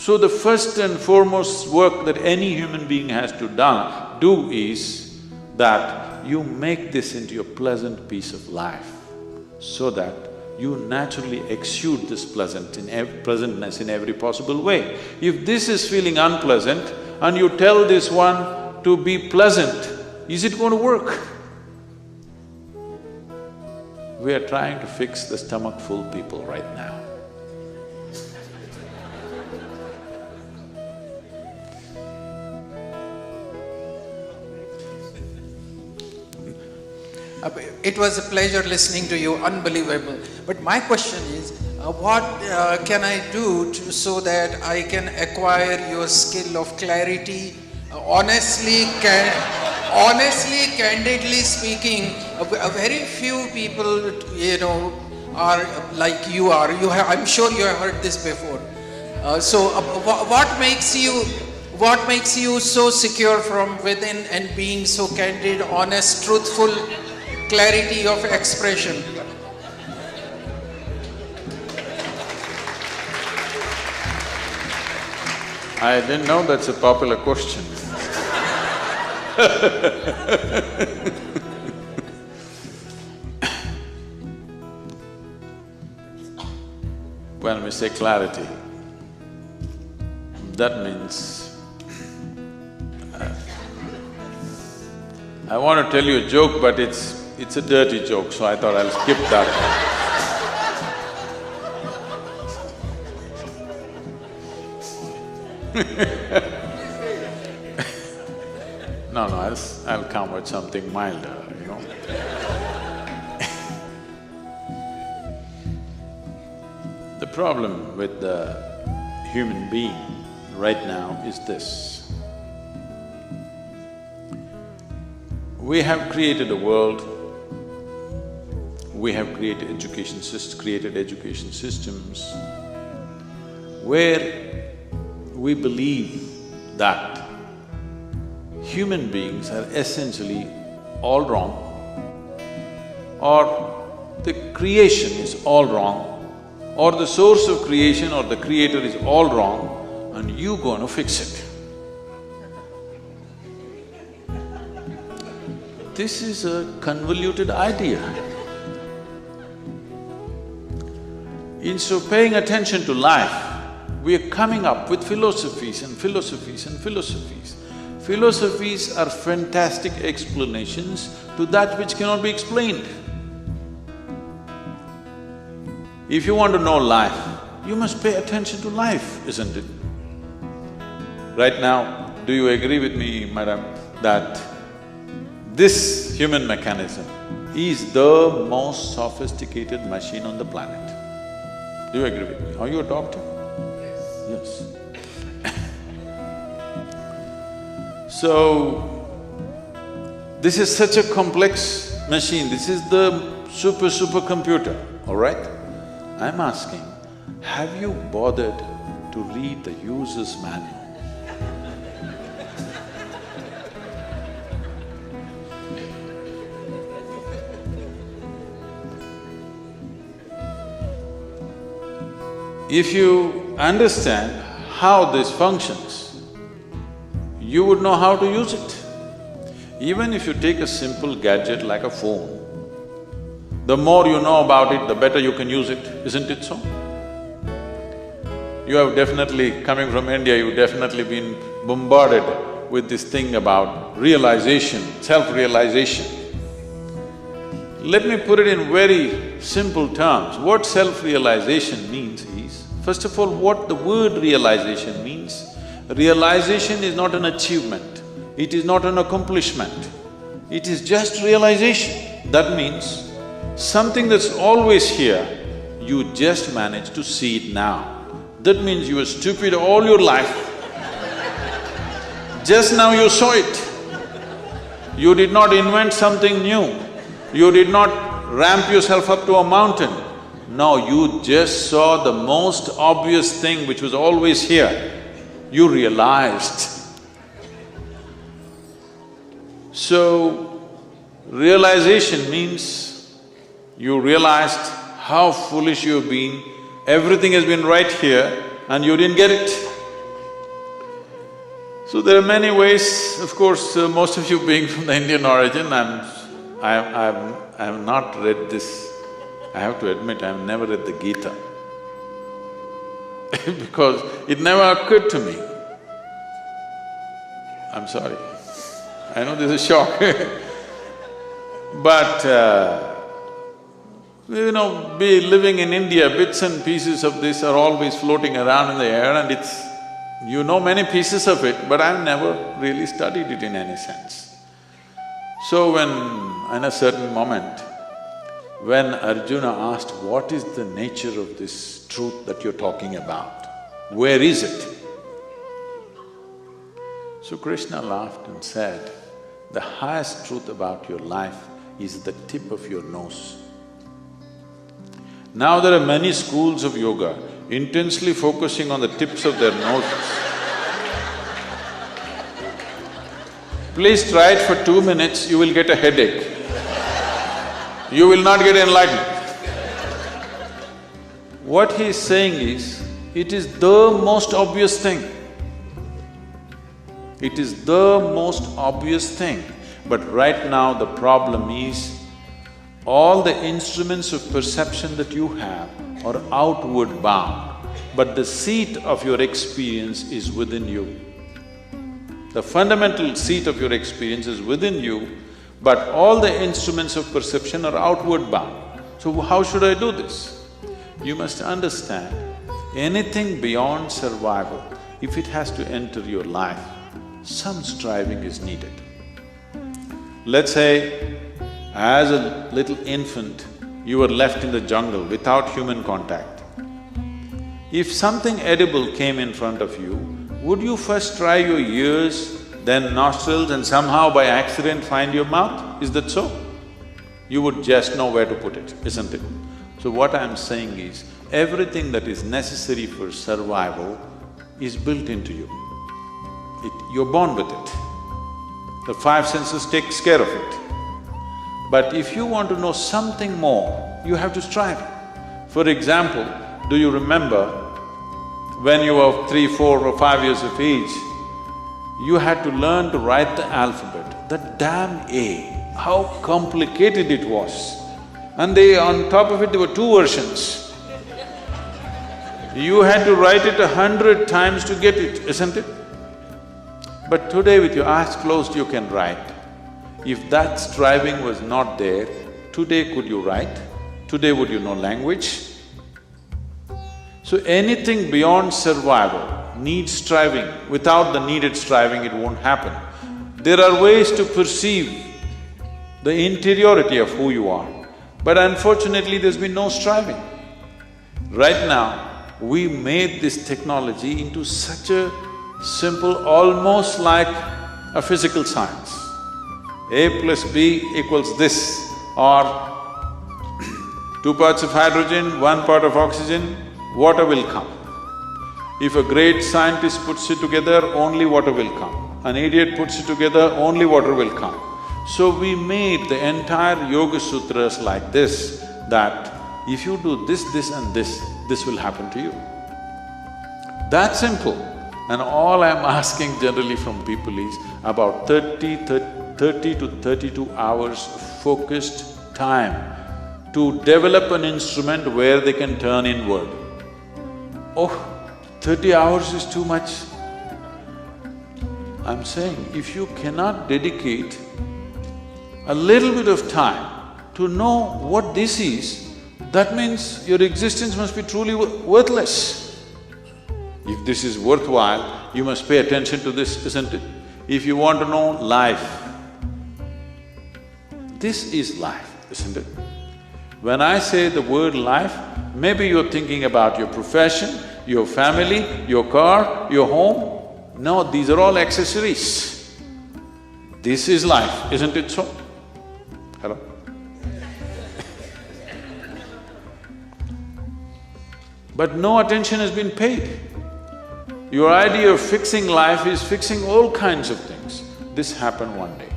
So the first and foremost work that any human being has to do is that you make this into a pleasant piece of life so that you naturally exude this pleasantness in every possible way. If this is feeling unpleasant and you tell this one to be pleasant, is it going to work? We are trying to fix the stomach-full people right now. It was a pleasure listening to you, unbelievable. But my question is, what can I do so that I can acquire your skill of clarity? Honestly, candidly speaking, very few people, are like you are. I'm sure you have heard this before. What makes you so secure from within and being so candid, honest, truthful? Clarity of expression. I didn't know that's a popular question. When we say clarity, that means… I want to tell you a joke, but it's a dirty joke, so I thought I'll skip that one. No, I'll come with something milder, The problem with the human being right now is this. We have created a world, we have created education systems where we believe that human beings are essentially all wrong, or the creation is all wrong, or the source of creation or the creator is all wrong, and you're going to fix it. This is a convoluted idea. Instead of paying attention to life, we are coming up with philosophies and philosophies and philosophies. Philosophies are fantastic explanations to that which cannot be explained. If you want to know life, you must pay attention to life, isn't it? Right now, do you agree with me, madam, that this human mechanism is the most sophisticated machine on the planet? Do you agree with me? Are you a doctor? Yes. So, this is such a complex machine, this is the supercomputer, all right? I'm asking, have you bothered to read the user's manual? If you understand how this functions, you would know how to use it. Even if you take a simple gadget like a phone, the more you know about it, the better you can use it, isn't it so? You have definitely, coming from India, you've definitely been bombarded with this thing about realization, self-realization. Let me put it in very simple terms. What self-realization means is, first of all, what the word realization means. Realization is not an achievement, it is not an accomplishment, it is just realization. That means something that's always here, you just manage to see it now. That means you were stupid all your life, just now you saw it. You did not invent something new, you did not ramp yourself up to a mountain. No, you just saw the most obvious thing which was always here, you realized. So, realization means you realized how foolish you've been, everything has been right here and you didn't get it. So there are many ways, of course, most of you being from the Indian origin, I have not read this. I have to admit, I have never read the Gita because it never occurred to me. I'm sorry, I know this is a shock but be living in India, bits and pieces of this are always floating around in the air and it's… you know many pieces of it, but I've never really studied it in any sense. So when, in a certain moment, when Arjuna asked, what is the nature of this truth that you're talking about? Where is it? So Krishna laughed and said, the highest truth about your life is the tip of your nose. Now there are many schools of yoga intensely focusing on the tips of their noses. Please try it for 2 minutes, you will get a headache. You will not get enlightenment. What he is saying is, it is the most obvious thing. It is the most obvious thing. But right now the problem is, all the instruments of perception that you have are outward bound, but the seat of your experience is within you. The fundamental seat of your experience is within you, but all the instruments of perception are outward bound. So how should I do this? You must understand, anything beyond survival, if it has to enter your life, some striving is needed. Let's say, as a little infant, you were left in the jungle without human contact. If something edible came in front of you, would you first try your ears, then nostrils and somehow by accident find your mouth? Is that so? You would just know where to put it, isn't it? So what I'm saying is, everything that is necessary for survival is built into you. You're born with it. The five senses takes care of it. But if you want to know something more, you have to strive. For example, do you remember when you were 3, 4 or 5 years of age, you had to learn to write the alphabet. That damn A, how complicated it was. And on top of it, there were 2 versions. You had to write it 100 times to get it, isn't it? But today with your eyes closed, you can write. If that striving was not there, today could you write? Today would you know language? So anything beyond survival needs striving. Without the needed striving, it won't happen. There are ways to perceive the interiority of who you are, but unfortunately there's been no striving. Right now, we made this technology into such a simple, almost like a physical science. A plus B equals this, or 2 parts of hydrogen, 1 part of oxygen, water will come. If a great scientist puts it together, only water will come. An idiot puts it together, only water will come. So we made the entire Yoga Sutras like this, that if you do this, this and this will happen to you. That simple. And all I'm asking generally from people is about 30 to 32 hours of focused time to develop an instrument where they can turn inward. Oh, 30 hours is too much. I'm saying, if you cannot dedicate a little bit of time to know what this is, that means your existence must be truly worthless. If this is worthwhile, you must pay attention to this, isn't it? If you want to know life, this is life, isn't it? When I say the word life, maybe you're thinking about your profession, your family, your car, your home. No, these are all accessories. This is life, isn't it so? Hello? But no attention has been paid. Your idea of fixing life is fixing all kinds of things. This happened one day.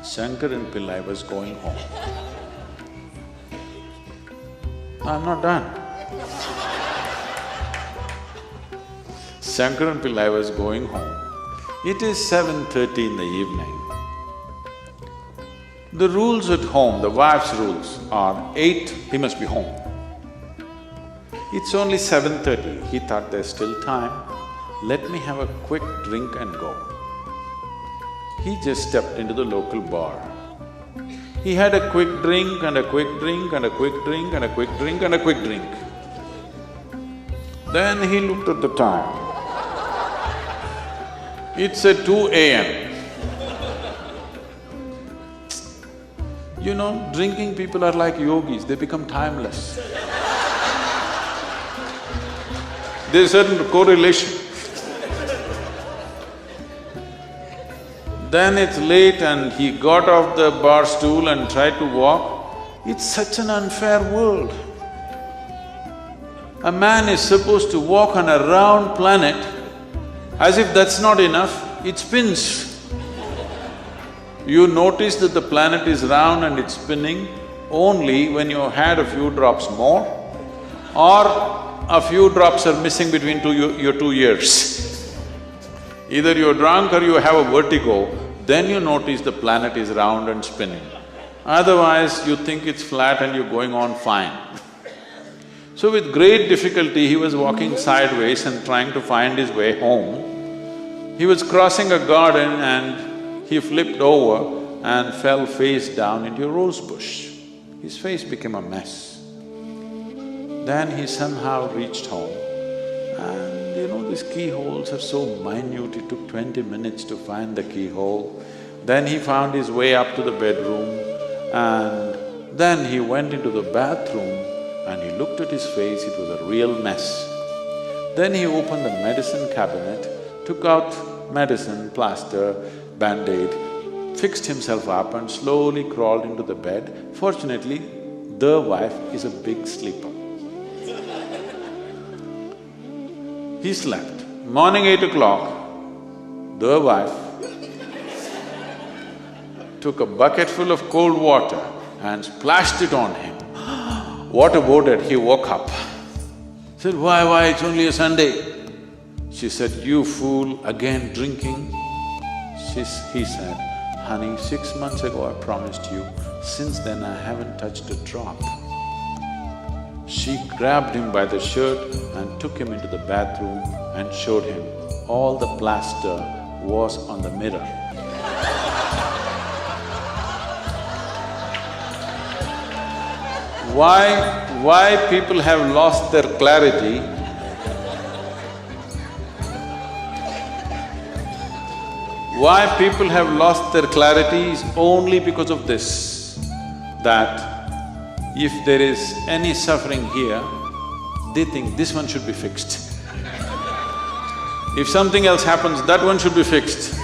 Shankaran Pillai was going home. I'm not done. Shankaran Pillai was going home It is 7:30 in the evening. The rules at home, the wife's rules are 8, he must be home. It's only 7:30, he thought there's still time, let me have a quick drink and go. He just stepped into the local bar. He had a quick drink and a quick drink and a quick drink and a quick drink and a quick drink. Then he looked at the time. It's at 2 a.m. You know, drinking people are like yogis, they become timeless. There's certain correlation. Then it's late and he got off the bar stool and tried to walk. It's such an unfair world. A man is supposed to walk on a round planet. As if that's not enough, it spins. You notice that the planet is round and it's spinning only when you had a few drops more or a few drops are missing between your 2 ears. Either you're drunk or you have a vertigo, then you notice the planet is round and spinning. Otherwise, you think it's flat and you're going on fine. So with great difficulty, he was walking sideways and trying to find his way home. He was crossing a garden and he flipped over and fell face down into a rose bush. His face became a mess. Then he somehow reached home and you know, these keyholes are so minute, it took 20 minutes to find the keyhole. Then he found his way up to the bedroom and then he went into the bathroom and he looked at his face, it was a real mess. Then he opened the medicine cabinet, took out medicine, plaster, band-aid, fixed himself up and slowly crawled into the bed. Fortunately, the wife is a big sleeper. He slept. Morning 8 o'clock, the wife took a bucket full of cold water and splashed it on him. Water boarded, he woke up. Said, why, it's only a Sunday. She said, you fool, again drinking? He said, honey, 6 months ago I promised you, since then I haven't touched a drop. She grabbed him by the shirt and took him into the bathroom and showed him all the plaster was on the mirror. Why people have lost their clarity? Why people have lost their clarity is only because of this, that if there is any suffering here, they think this one should be fixed. If something else happens, that one should be fixed.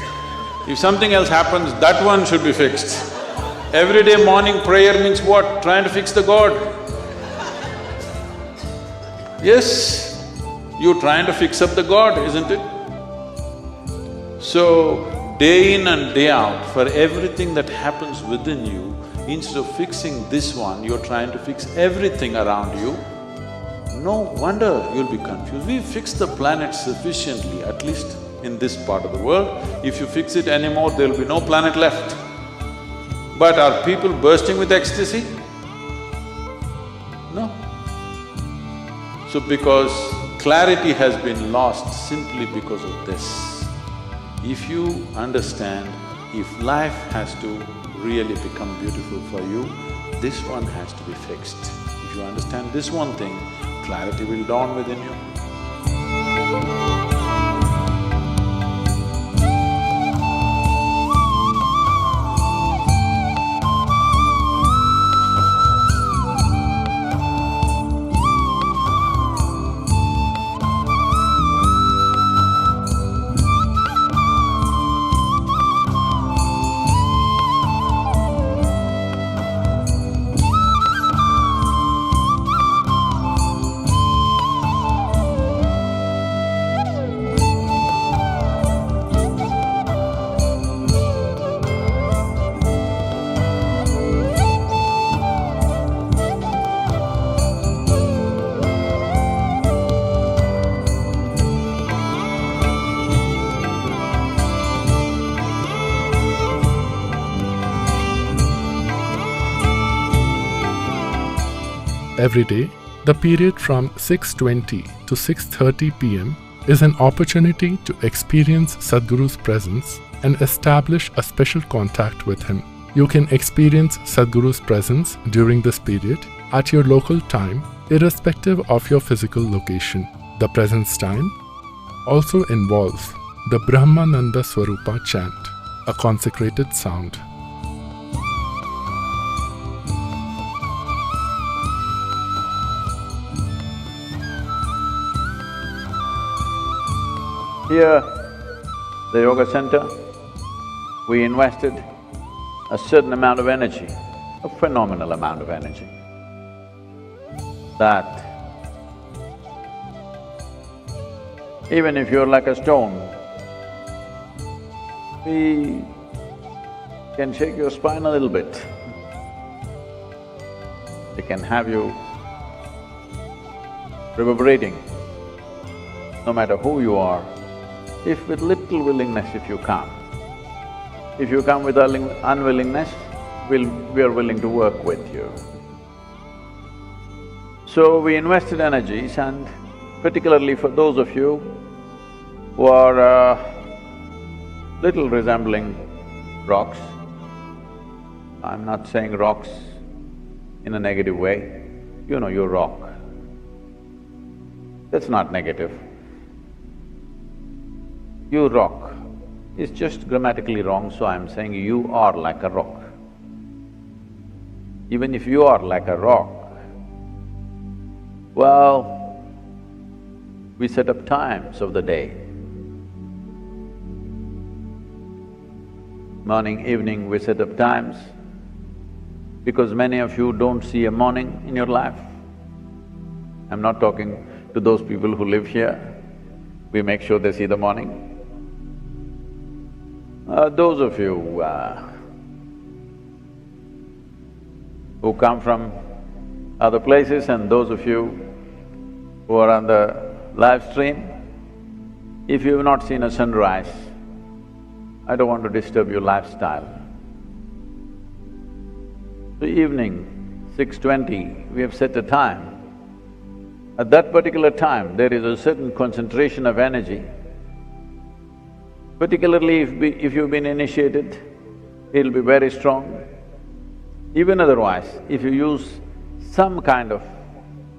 If something else happens, that one should be fixed. Everyday morning prayer means what? Trying to fix the God. Yes, you're trying to fix up the God, isn't it? So, day in and day out, for everything that happens within you, instead of fixing this one, you're trying to fix everything around you. No wonder you'll be confused. We've fixed the planet sufficiently, at least in this part of the world. If you fix it anymore, there'll be no planet left. But are people bursting with ecstasy? No. So because clarity has been lost simply because of this. If you understand, if life has to really become beautiful for you, this one has to be fixed. If you understand this one thing, clarity will dawn within you. Every day, the period from 6:20 to 6:30 p.m. is an opportunity to experience Sadhguru's presence and establish a special contact with him. You can experience Sadhguru's presence during this period at your local time, irrespective of your physical location. The presence time also involves the Brahmananda Swarupa chant, a consecrated sound. Here, the Yoga Center, we invested a certain amount of energy, a phenomenal amount of energy, that even if you're like a stone, we can shake your spine a little bit. We can have you reverberating, no matter who you are. If with little willingness if you come. If you come with unwillingness, we are willing to work with you. So we invested energies, and particularly for those of you who are little resembling rocks, I'm not saying rocks in a negative way, you know you're rock. That's not negative. You rock is just grammatically wrong, so I'm saying you are like a rock. Even if you are like a rock, well, we set up times of the day. Morning, evening, we set up times because many of you don't see a morning in your life. I'm not talking to those people who live here, we make sure they see the morning. Those of you who come from other places and those of you who are on the live stream, if you have not seen a sunrise, I don't want to disturb your lifestyle. So evening, 6:20, we have set a time. At that particular time, there is a certain concentration of energy. Particularly if you've been initiated, it'll be very strong. Even otherwise, if you use some kind of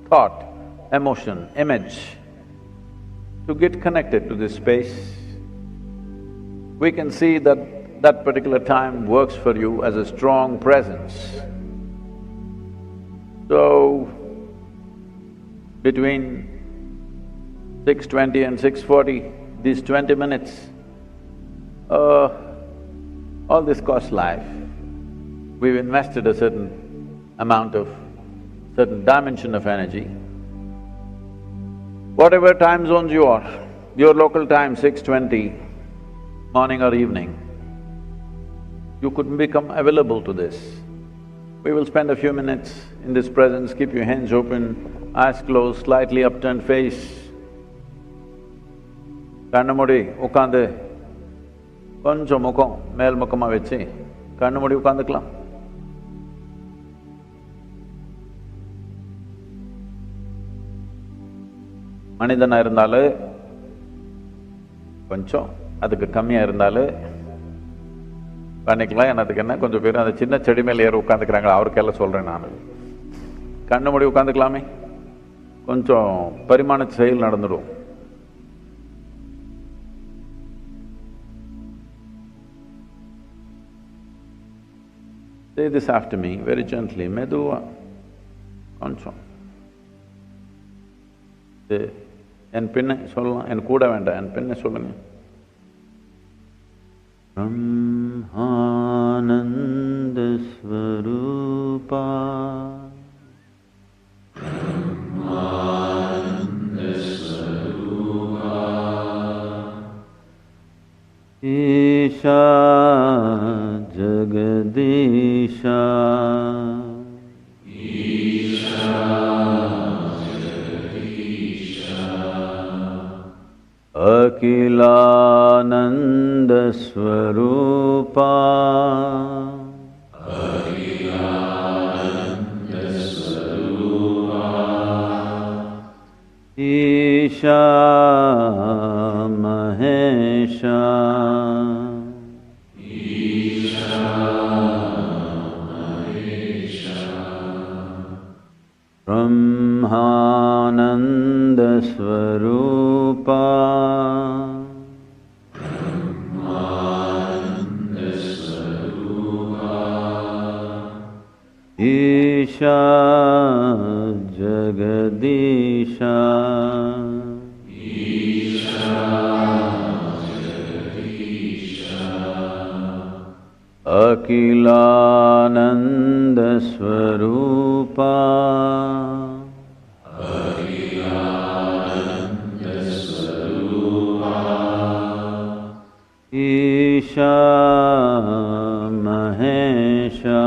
thought, emotion, image to get connected to this space, we can see that that particular time works for you as a strong presence. So, between 6:20 and 6:40, these 20 minutes, all this costs life. We've invested a certain amount of, certain dimension of energy. Whatever time zones you are, your local time, 6:20, morning or evening, you could become available to this. We will spend a few minutes in this presence, keep your hands open, eyes closed, slightly upturned face. Kannu moodi ukkaandu konjam mukkam mel mukkama vechi kannu moodi ukkaandukalam. மனிதனா இருந்தாலும் கொஞ்சம் அதுக்கு கம்மியா இருந்தாலும் பண்ணிக்கலாம். என்னதுக்கு என்ன, கொஞ்சம் பேர் அந்த சின்ன செடி மேலே ஏற உட்காந்துக்கிறாங்க, அவருக்கெல்லாம் சொல்றேன் நான். கண்ணு மூடி உட்காந்துக்கலாமே, கொஞ்சம் பரிமாண செயல் நடந்துடும். Say this after me very gently, மெதுவா கொஞ்சம். என் பின்ன சொல்லலாம், என் கூட வேண்டாம், என் பின்ன சொல்லுங்க. ब्रह्मानंद स्वरूपा ईशा जगदीशा अखिलानंद स्वरूपा Isha Mahesha Brahmananda Swarupa Isha Jagadisha Akilananda Swarupa Isha Mahesha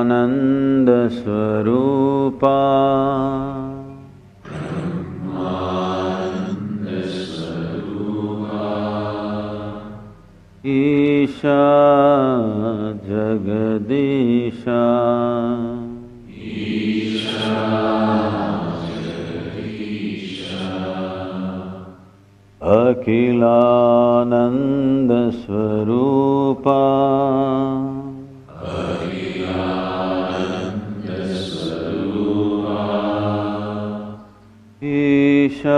Brahmananda Swarupa Isha Jagadisha Akilananda Swarupa Isha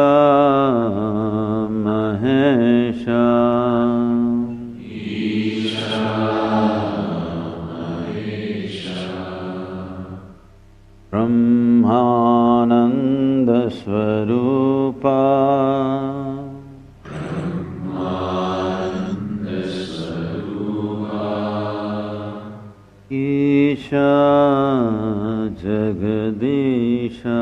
Mahesha Brahmananda Swarupa Isha Jagadisha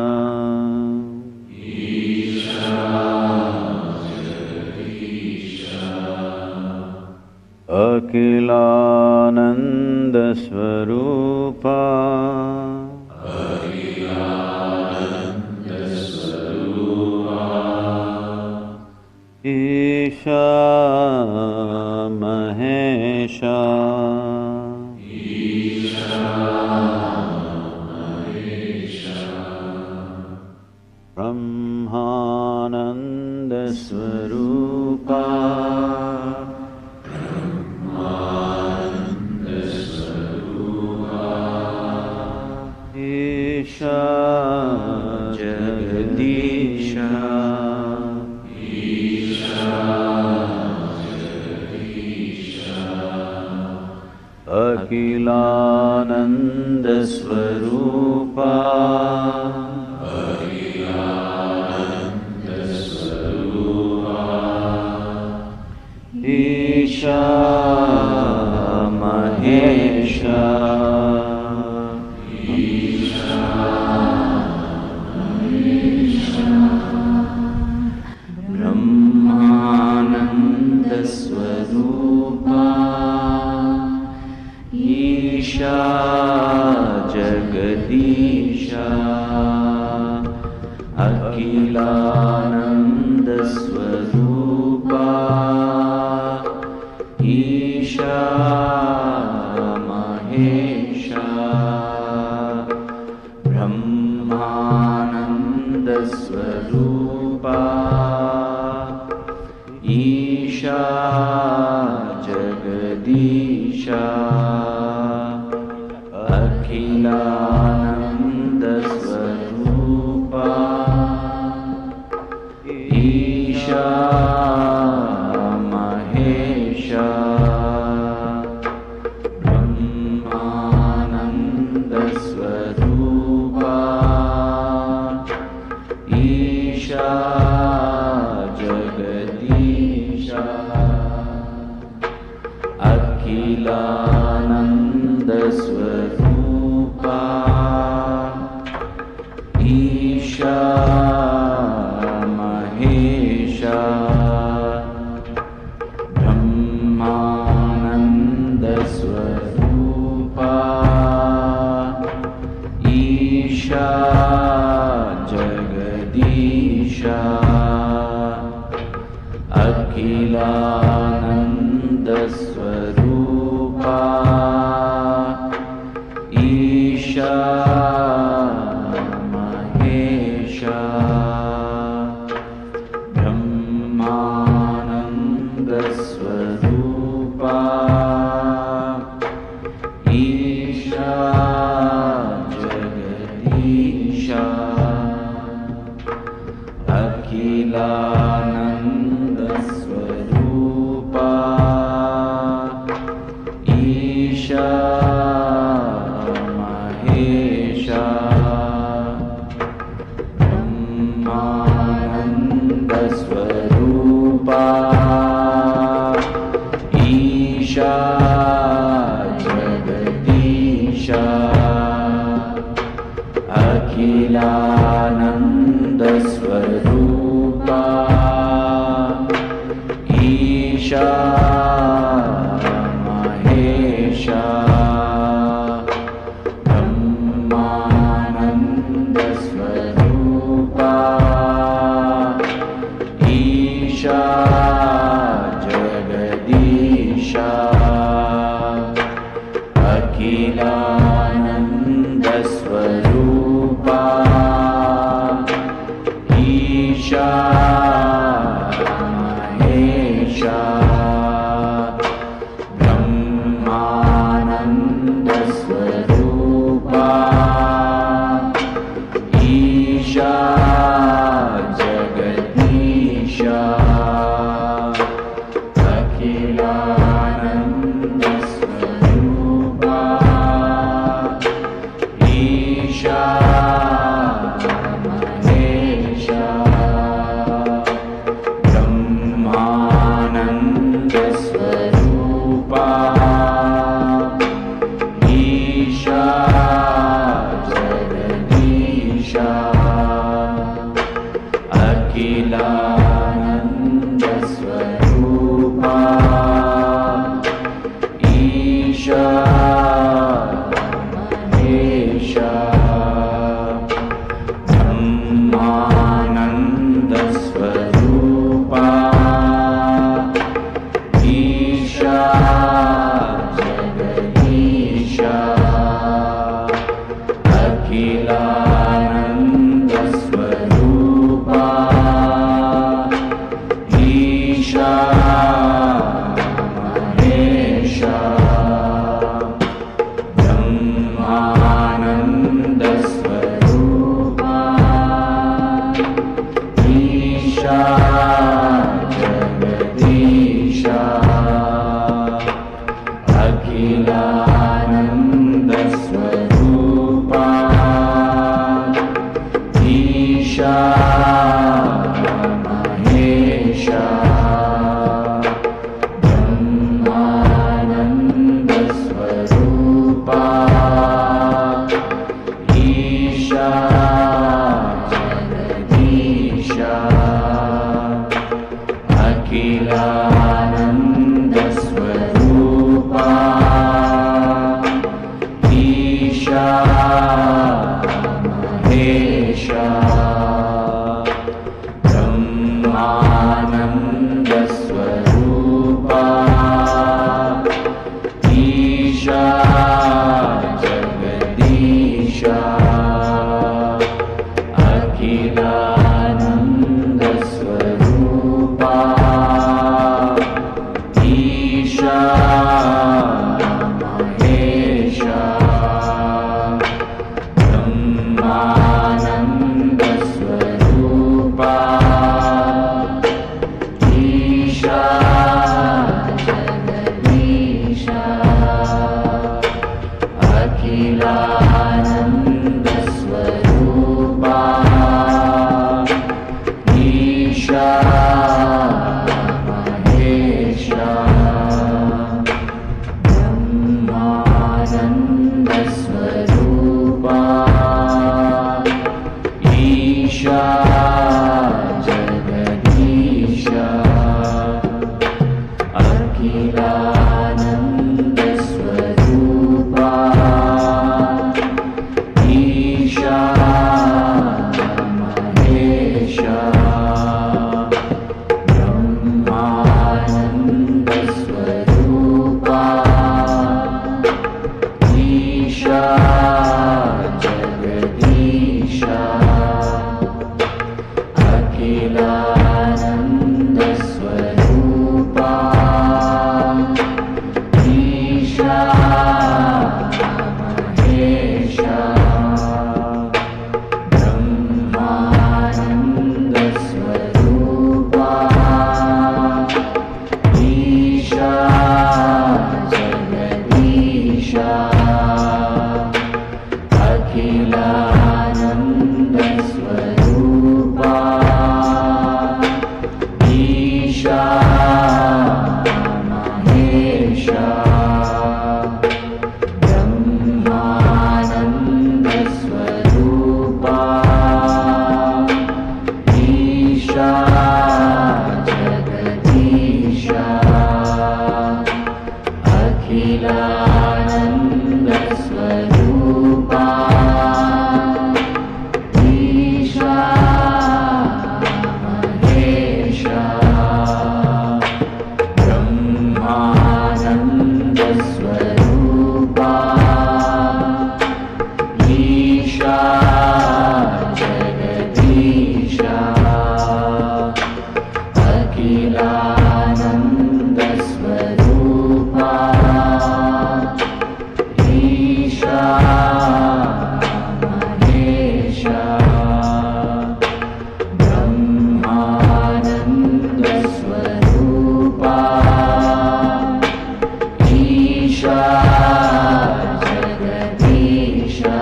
Akilananda Swarupa Isha Mahesha Brahmananda Swarupa Isha Jagadisha Akilananda Swarupa Isha Mahesha Brahmananda Swarupa Isha Jagadisha Akilananda Swarupa Isha Mahesha Brahmananda Swarupa Isha Jagadisha Akhilananda Swarupa Isha Mahesha Brahmananda Swarupa Isha Jagadisha Akhilananda Swarupa Isha Mahesha Brahmananda Swarupa Isha Jagadisha Akhilananda Swarupa Jagadisha Akhilananda Swarupa Isha Mahesha Brahmananda Swarupa Isha Jagadisha Akhilananda Swarupa Isha Mahesha Brahmananda Swarupa Isha Jagadisha Akhilananda Swarupa Isha Mahesha Brahmananda Swarupa Isha Jagadisha Akhilananda Swarupa Isha Mahesha Brahmananda Swarupa Isha Jagadisha Akhilananda Swarupa Isha Mahesha Brahmananda Swarupa Isha Jagadisha Akhilananda Swarupa Isha Mahesha Brahmananda Swarupa Isha Jagadisha Akhilananda Swarupa Akhilanandasvarupa Isha Mahesha Brahmanandasvarupa Isha Jagadisha Akhilanandasvarupa Isha Mahesha Brahmanandasvarupa Isha Jagadisha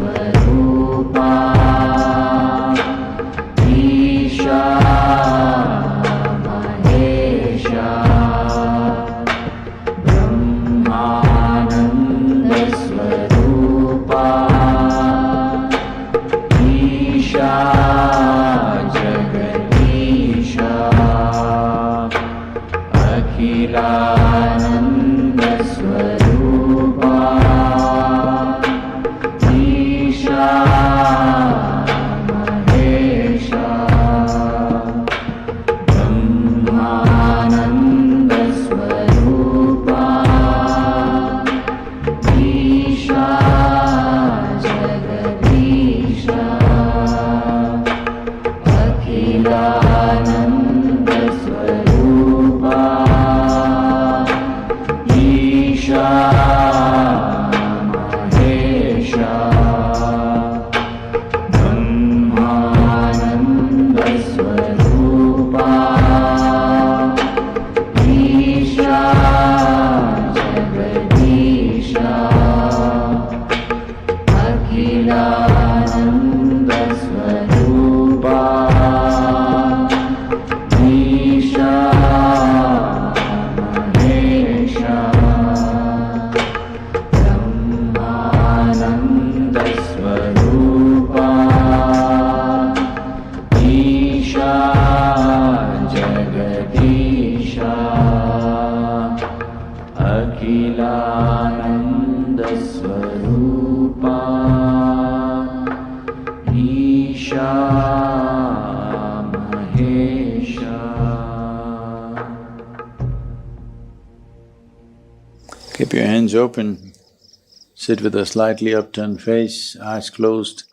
Akhilanandasvarupa Isha Mahesha Brahmanandasvarupa Isha Jagadisha Akhilanandasvarupa Isha Mahesha Brahmanandasvarupa Isha Jagadisha Akhilanandasvarupa Isha Mahesha Brahmanandasvarupa Isha Jagadisha Akhilanandasvarupa Isha Mahesha Brahmanandasvarupa Isha Jagadisha Akhilanandasvarupa Isha Mahesha. Keep your hands open, sit with a slightly upturned face, eyes closed.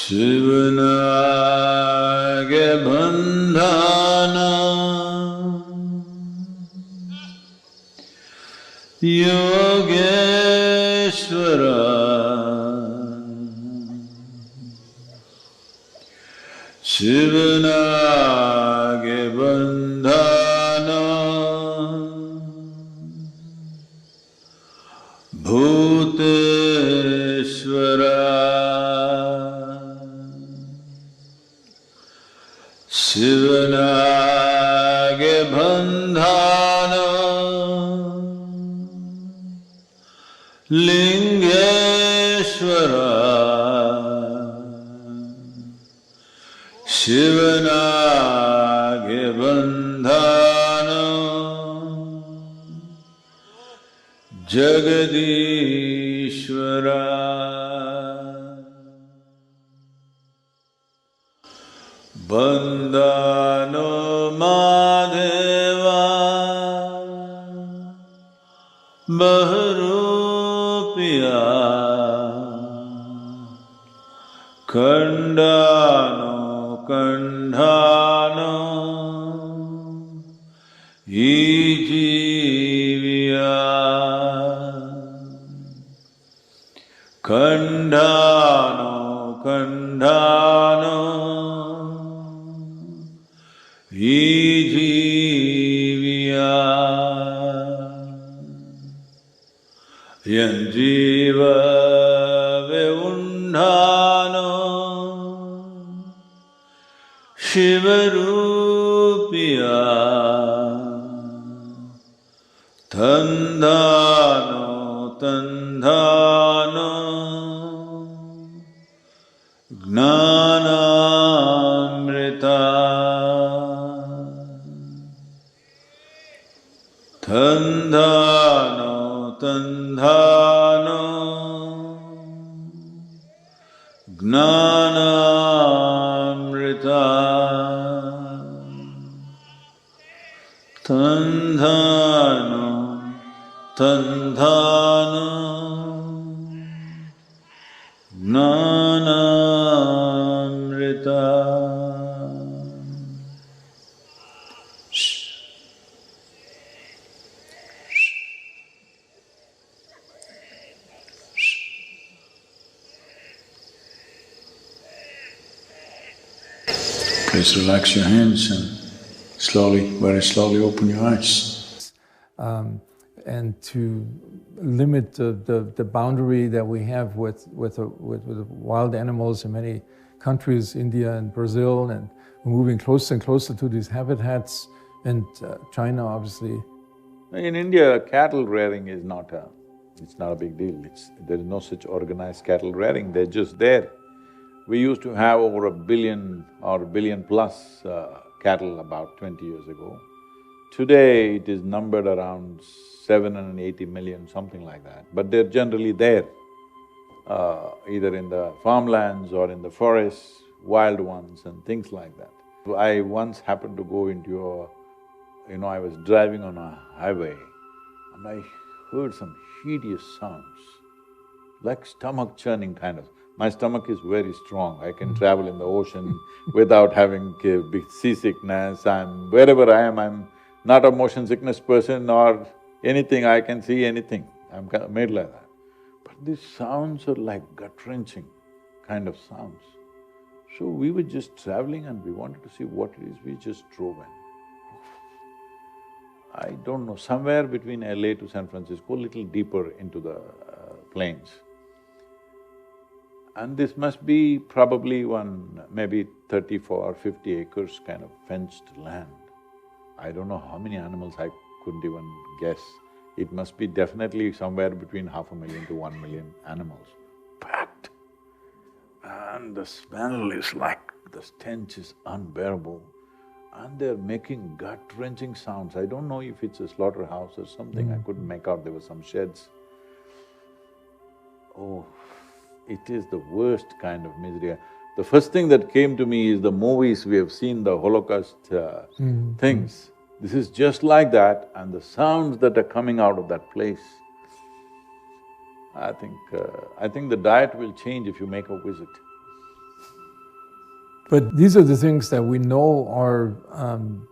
Sivanage bandhana Yogeshwara Sivanage bandhana Bhuteshwara Sivanage bandhana Lingeshwara Sivanage bandhana Jagadishwara Bandhano Madheva Baharupiya Kandano Kandhano Ijiviya Kandhano Kandhano Ijiviya Yanjiva Veundhano Shivarupiya Tandhano Tandhano Gnanamrita Tandhano Tandhano Gnanamrita Tandhano Tandhano Gnanamrita. Please relax your hands and slowly, very slowly open your eyes. And to limit the boundary that we have with wild animals in many countries, India and Brazil, and we're moving closer and closer to these habitats, and China obviously. In India, cattle rearing is it's not a big deal. There is no such organized cattle rearing, they're just there. We used to have over 1 billion or 1 billion plus cattle about 20 years ago. Today, it is numbered around 780 million, something like that. But they're generally there, either in the farmlands or in the forests, wild ones and things like that. I once happened to go into I was driving on a highway and I heard some hideous sounds, like stomach churning kind of. My stomach is very strong, I can travel in the ocean without having big seasickness. Wherever I am, I'm not a motion sickness person or anything, I can see anything, I'm made like that. But these sounds are like gut-wrenching kind of sounds. So we were just traveling and we wanted to see what it is, we just drove in. I don't know, somewhere between LA to San Francisco, a little deeper into the plains. And this must be probably maybe 34 or 50 acres kind of fenced land. I don't know how many animals, I couldn't even guess. It must be definitely somewhere between 500,000 to 1 million animals, packed. And the smell is like, the stench is unbearable. And they're making gut-wrenching sounds. I don't know if it's a slaughterhouse or something, I couldn't make out, there were some sheds. Oh, it is the worst kind of misery. The first thing that came to me is the movies we have seen, the Holocaust things. This is just like that, and the sounds that are coming out of that place. I think the diet will change if you make a visit. But these are the things that we know are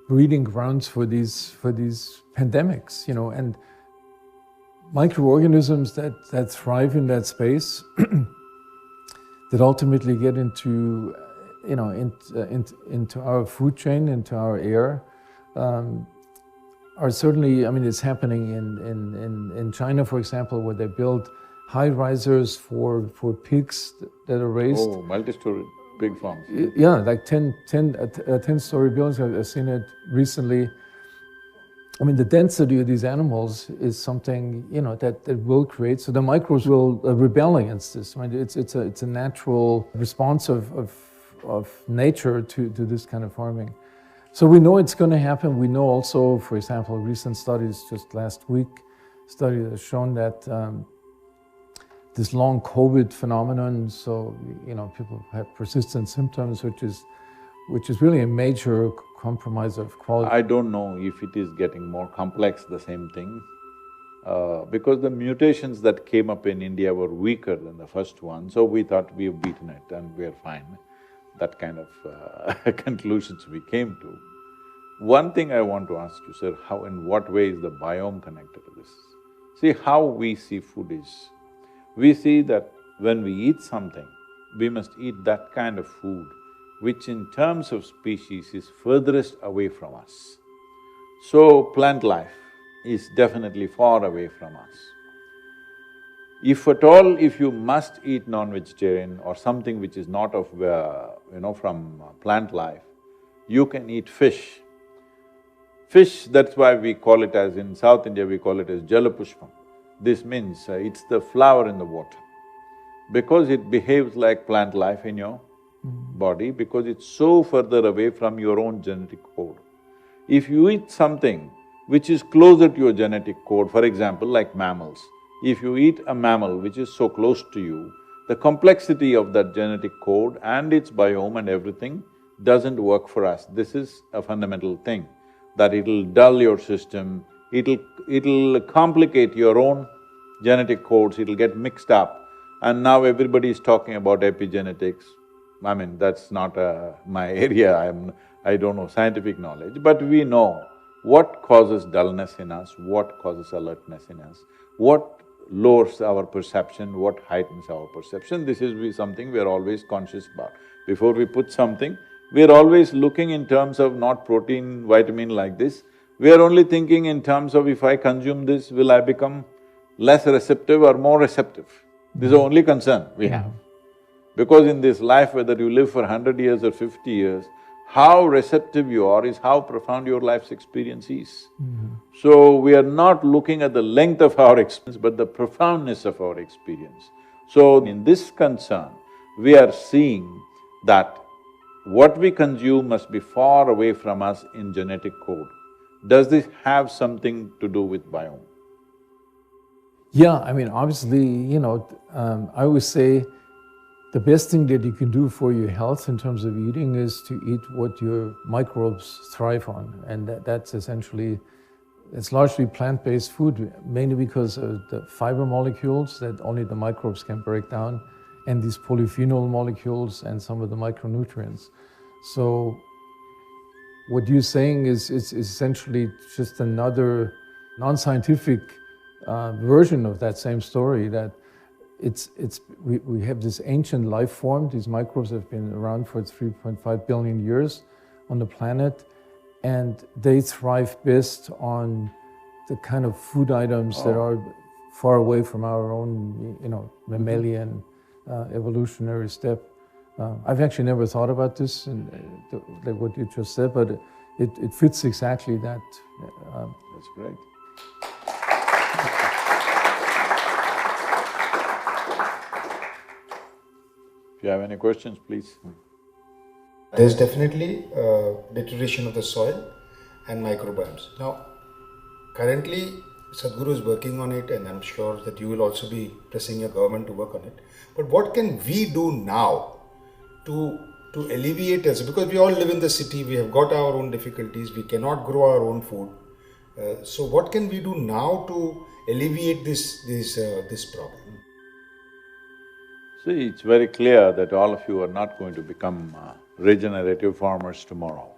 breeding grounds for these pandemics, and microorganisms that thrive in that space, that ultimately get into our food chain, into our air, are certainly. I mean, it's happening in China, for example, where they build high risers for pigs that are raised. Oh, multi-story pig farms. Yeah, like 10-story buildings. I've seen it recently. I mean, the density of these animals is something that will create. So the microbes will rebel against this. I mean, it's a natural response of nature to this kind of farming. So we know it's going to happen. We know also, for example, recent studies just last week, study has shown that this long COVID phenomenon. So people have persistent symptoms, which is really a major compromise of quality. I don't know if it is getting more complex, the same thing, because the mutations that came up in India were weaker than the first one, so we thought we've beaten it and we're fine. That kind of conclusions we came to. One thing I want to ask you, sir, how, in what way is the biome connected to this? See, how we see food is, we see that when we eat something, we must eat that kind of food which in terms of species is furthest away from us. So plant life is definitely far away from us. If at all, if you must eat non-vegetarian or something which is not of, from plant life, you can eat fish. Fish, that's why we call it as, in South India we call it as jalapushpam. This means it's the flower in the water. Because it behaves like plant life in your body, because it's so further away from your own genetic code. If you eat something which is closer to your genetic code, for example, like mammals, if you eat a mammal which is so close to you, the complexity of that genetic code and its biome and everything doesn't work for us. This is a fundamental thing, that it'll dull your system, it'll complicate your own genetic codes, it'll get mixed up. And now everybody is talking about epigenetics. I mean, that's not my area, I don't know scientific knowledge, but we know what causes dullness in us, what causes alertness in us, what lowers our perception, what heightens our perception. This is something we are always conscious about. Before we put something, we are always looking in terms of not protein, vitamin like this. We are only thinking in terms of, if I consume this, will I become less receptive or more receptive? This is the only concern we have. Because in this life, whether you live for 100 years or 50 years, how receptive you are is how profound your life's experience is. So we are not looking at the length of our experience, but the profoundness of our experience. So in this concern, we are seeing that what we consume must be far away from us in genetic code. Does this have something to do with biome? Yeah, I mean, obviously, I always say the best thing that you can do for your health in terms of eating is to eat what your microbes thrive on. And that's essentially, it's largely plant-based food, mainly because of the fiber molecules that only the microbes can break down, and these polyphenol molecules and some of the micronutrients. So what you're saying is essentially just another non-scientific version of that same story, that we have this ancient life form. These microbes have been around for 3.5 billion years on the planet, and they thrive best on the kind of food items that are far away from our own, mammalian evolutionary step. I've actually never thought about this, and like what you just said, but it fits exactly that. That's great. If you have any questions, please. There's definitely deterioration of the soil and microbiomes. Now, currently, Sadhguru is working on it, and I'm sure that you will also be pressing your government to work on it. But what can we do now to alleviate this? Because we all live in the city, we have got our own difficulties, we cannot grow our own food. So what can we do now to alleviate this problem? See, it's very clear that all of you are not going to become regenerative farmers tomorrow.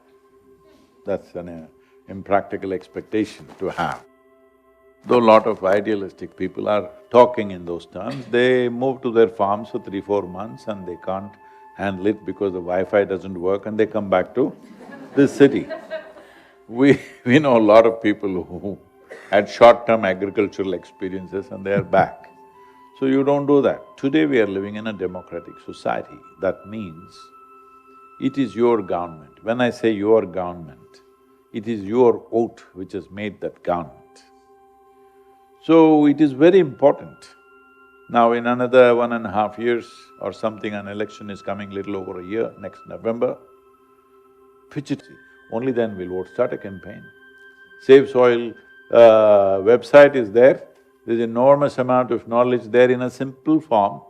That's an impractical expectation to have. Though a lot of idealistic people are talking in those terms, they move to their farms for 3-4 months and they can't handle it because the Wi-Fi doesn't work and they come back to this city. We know a lot of people who had short-term agricultural experiences and they are back. So you don't do that. Today we are living in a democratic society. That means it is your government. When I say your government, it is your vote which has made that government. So it is very important. Now in another 1.5 years or something, an election is coming, little over a year, next November. Pitch it, only then we'll vote, start a campaign. Save Soil website is there, there's enormous amount of knowledge there in a simple form.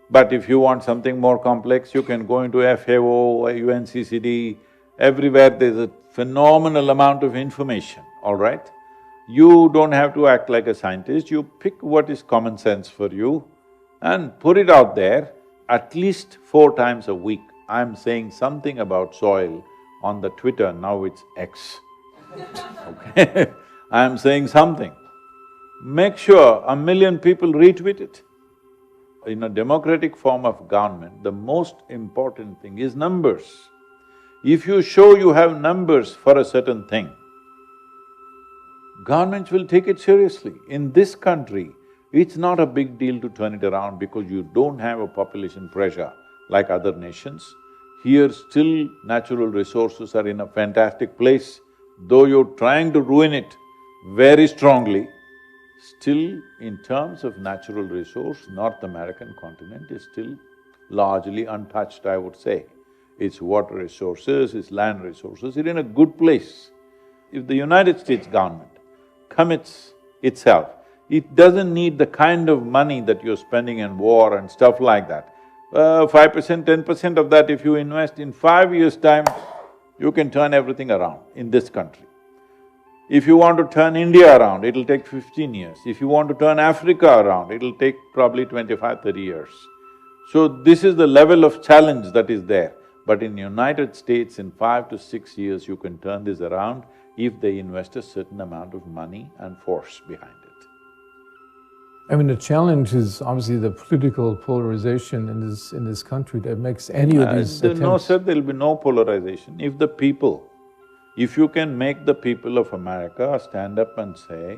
But if you want something more complex, you can go into FAO, UNCCD, everywhere there's a phenomenal amount of information, all right? You don't have to act like a scientist, you pick what is common sense for you and put it out there. At least 4 times a week, I'm saying something about soil on the Twitter, now it's X, okay? I'm saying something. Make sure 1 million people retweet it. In a democratic form of government, the most important thing is numbers. If you show you have numbers for a certain thing, governments will take it seriously. In this country, it's not a big deal to turn it around because you don't have a population pressure like other nations. Here still natural resources are in a fantastic place. Though you're trying to ruin it very strongly, still in terms of natural resource, North American continent is still largely untouched, I would say. Its water resources, its land resources, it's in a good place. If the United States government commits itself, it doesn't need the kind of money that you're spending in war and stuff like that. 5%, 10% of that if you invest, in 5 years' time, you can turn everything around in this country. If you want to turn India around, it'll take 15 years. If you want to turn Africa around, it'll take probably 25, 30 years. So this is the level of challenge that is there. But in United States, in 5 to 6 years, you can turn this around if they invest a certain amount of money and force behind it. I mean, the challenge is obviously the political polarization in this country that makes any of these attempts… No, sir, there'll be no polarization. If you can make the people of America stand up and say,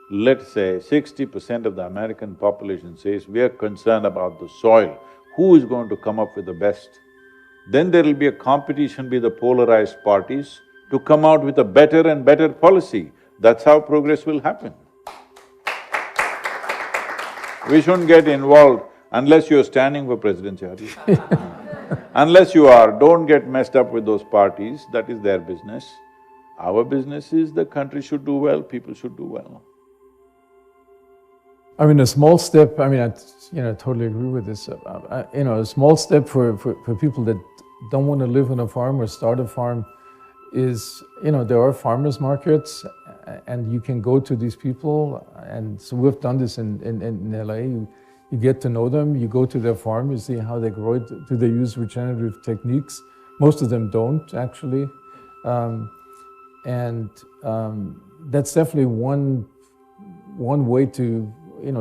let's say 60% of the American population says, we are concerned about the soil, who is going to come up with the best? Then there will be a competition with the polarized parties to come out with a better and better policy. That's how progress will happen. We shouldn't get involved unless you're standing for presidency, are you? Unless you are, don't get messed up with those parties, that is their business. Our business is the country should do well, people should do well. I mean, a small step, I mean, I totally agree with this. A small step for people that don't want to live on a farm or start a farm is, there are farmers markets and you can go to these people, and so we've done this in LA. You get to know them, you go to their farm, you see how they grow it, do they use regenerative techniques? Most of them don't, actually. That's definitely one way to,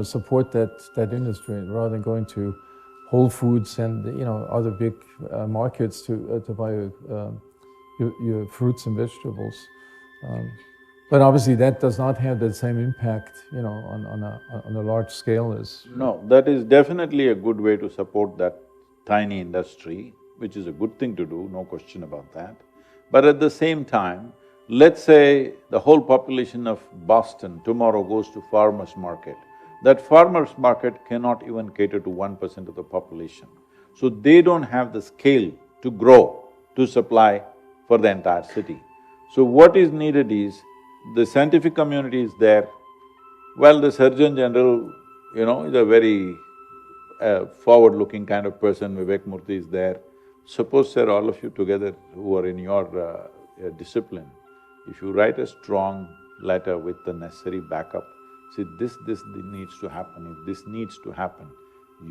support that industry, rather than going to Whole Foods and, other big markets to buy your fruits and vegetables. But obviously that does not have the same impact, on a large scale as… No, that is definitely a good way to support that tiny industry, which is a good thing to do, no question about that. But at the same time, let's say the whole population of Boston tomorrow goes to farmers' market. That farmers' market cannot even cater to 1% of the population. So they don't have the scale to grow, to supply for the entire city. So what is needed is, the scientific community is there. Well, the Surgeon General, is a very forward-looking kind of person, Vivek Murthy is there. Suppose, sir, all of you together who are in your discipline, if you write a strong letter with the necessary backup, see, this needs to happen, if this needs to happen,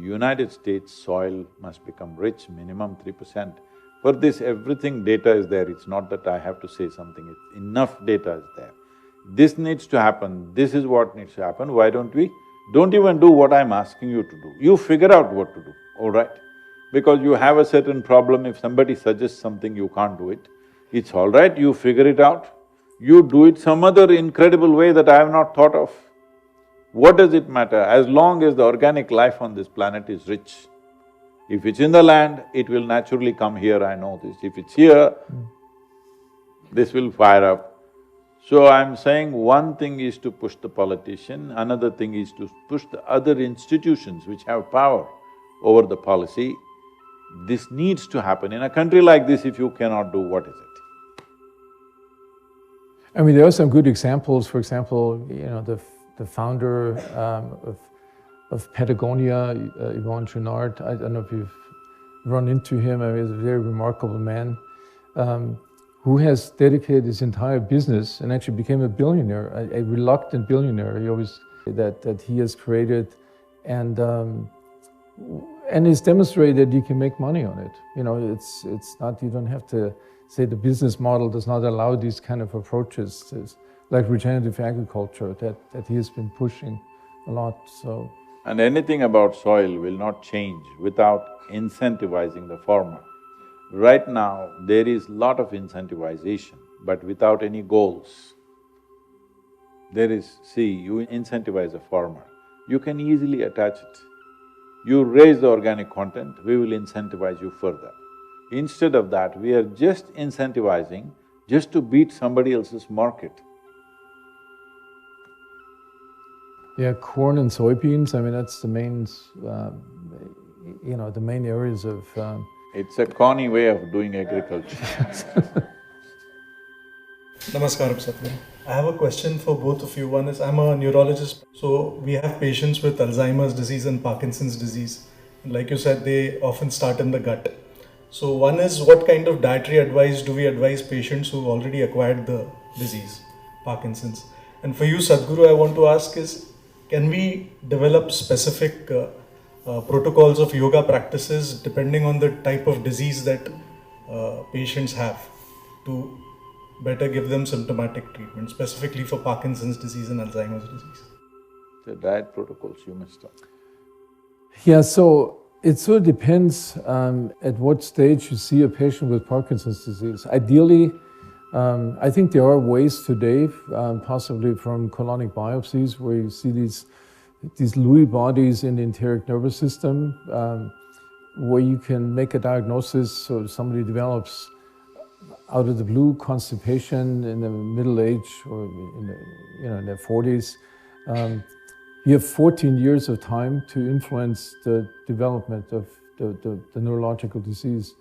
United States soil must become rich, minimum 3%. For this, everything data is there, it's not that I have to say something, it's enough data is there. This needs to happen, this is what needs to happen, why don't we? Don't even do what I'm asking you to do, you figure out what to do, all right? Because you have a certain problem, if somebody suggests something, you can't do it, it's all right, you figure it out. You do it some other incredible way that I have not thought of. What does it matter? As long as the organic life on this planet is rich, if it's in the land, it will naturally come here, I know this. If it's here, this will fire up. So I'm saying one thing is to push the politician, another thing is to push the other institutions which have power over the policy. This needs to happen. In a country like this, if you cannot do, what is it? I mean, there are some good examples. For example, the founder of Patagonia, Yvon Chouinard, I don't know if you've run into him. I mean, he's a very remarkable man who has dedicated his entire business and actually became a billionaire, a reluctant billionaire. He always that he has created, and it's demonstrated you can make money on it. It's not, you don't have to say the business model does not allow these kind of approaches, like regenerative agriculture that he has been pushing a lot, so. And anything about soil will not change without incentivizing the farmer. Right now, there is lot of incentivization, but without any goals. There is… see, you incentivize a farmer, you can easily attach it. You raise the organic content, we will incentivize you further. Instead of that, we are just incentivizing just to beat somebody else's market. Yeah, corn and soybeans, I mean, that's the main, the main areas of… It's a corny way of doing agriculture. Namaskaram, Sadhguru. I have a question for both of you. One is, I'm a neurologist, so we have patients with Alzheimer's disease and Parkinson's disease. Like you said, they often start in the gut. So one is, what kind of dietary advice do we advise patients who've already acquired the disease, Parkinson's? And for you, Sadhguru, I want to ask is, can we develop specific protocols of yoga practices depending on the type of disease that patients have to better give them symptomatic treatment, specifically for Parkinson's disease and Alzheimer's disease? The diet protocols you must have. Yeah, so it sort of depends at what stage you see a patient with Parkinson's disease. Ideally, I think there are ways today, possibly from colonic biopsies, where you see these Lewy bodies in the enteric nervous system, where you can make a diagnosis. So somebody develops out of the blue constipation in the middle age or in their 40s. You have 14 years of time to influence the development of the neurological disease.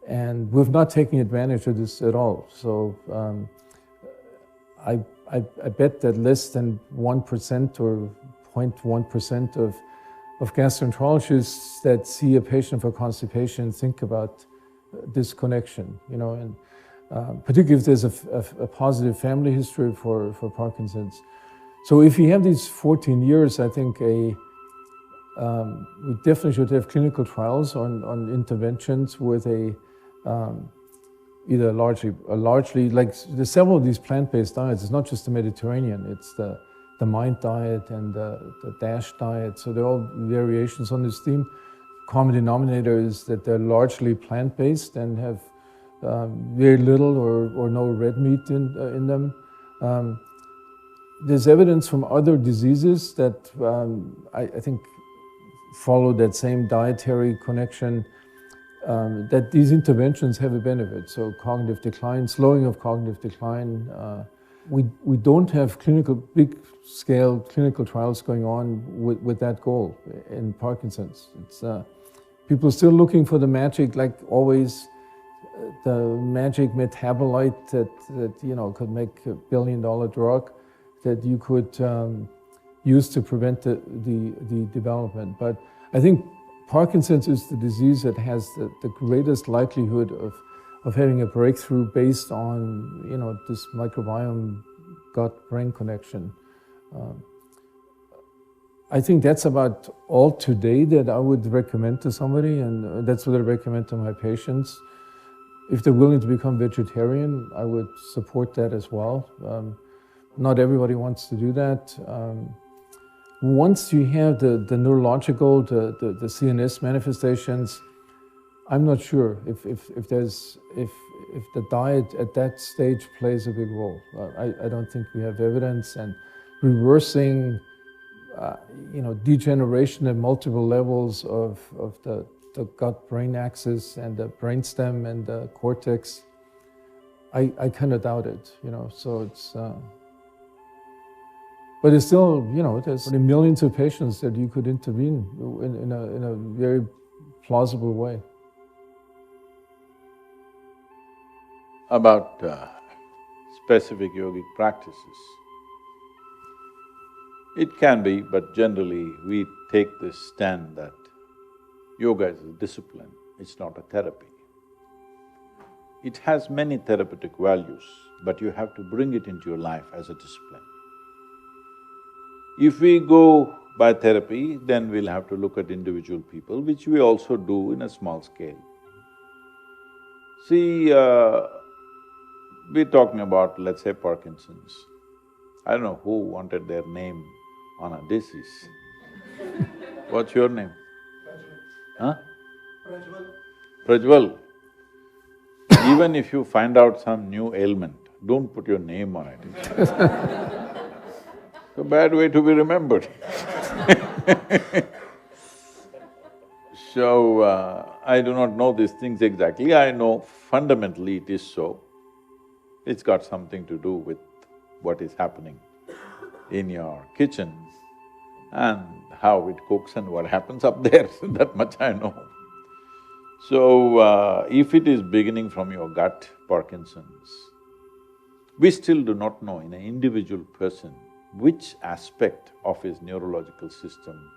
And we've not taken advantage of this at all. So I bet that less than 1% or 0.1% of gastroenterologists that see a patient for constipation think about this connection, and particularly if there's a positive family history for Parkinson's. So if you have these 14 years, I think we definitely should have clinical trials on interventions with either largely like there's several of these plant-based diets. It's not just the Mediterranean, it's the Mind diet and the DASH diet. So they're all variations on this theme. Common denominator is that they're largely plant-based and have very little or no red meat in them. There's evidence from other diseases that I think follow that same dietary connection, that these interventions have a benefit. So cognitive decline, slowing of cognitive decline. We don't have big-scale clinical trials going on with that goal in Parkinson's. It's people are still looking for the magic, like always, the magic metabolite that could make $1 billion drug that you could use to prevent the development. But I think Parkinson's is the disease that has the greatest likelihood of having a breakthrough based on this microbiome gut-brain connection. I think that's about all today that I would recommend to somebody, and that's what I recommend to my patients. If they're willing to become vegetarian, I would support that as well. Not everybody wants to do that. Once you have the neurological, the CNS manifestations, I'm not sure if the diet at that stage plays a big role. I don't think we have evidence, and reversing degeneration at multiple levels of the gut-brain axis and the brainstem and the cortex, I kind of doubt it, so it's... But it's still, there's millions of patients that you could intervene in a very plausible way. About specific yogic practices, it can be, but generally we take this stand that yoga is a discipline, it's not a therapy. It has many therapeutic values, but you have to bring it into your life as a discipline. If we go by therapy, then we'll have to look at individual people, which we also do in a small scale. See, we're talking about, let's say, Parkinson's. I don't know who wanted their name on a disease. What's your name? Huh? Prajwal. Even if you find out some new ailment, don't put your name on it. It's a bad way to be remembered. So, I do not know these things exactly, I know fundamentally it is so. It's got something to do with what is happening in your kitchen and how it cooks and what happens up there, that much I know. So, if it is beginning from your gut, Parkinson's, we still do not know in an individual person which aspect of his neurological system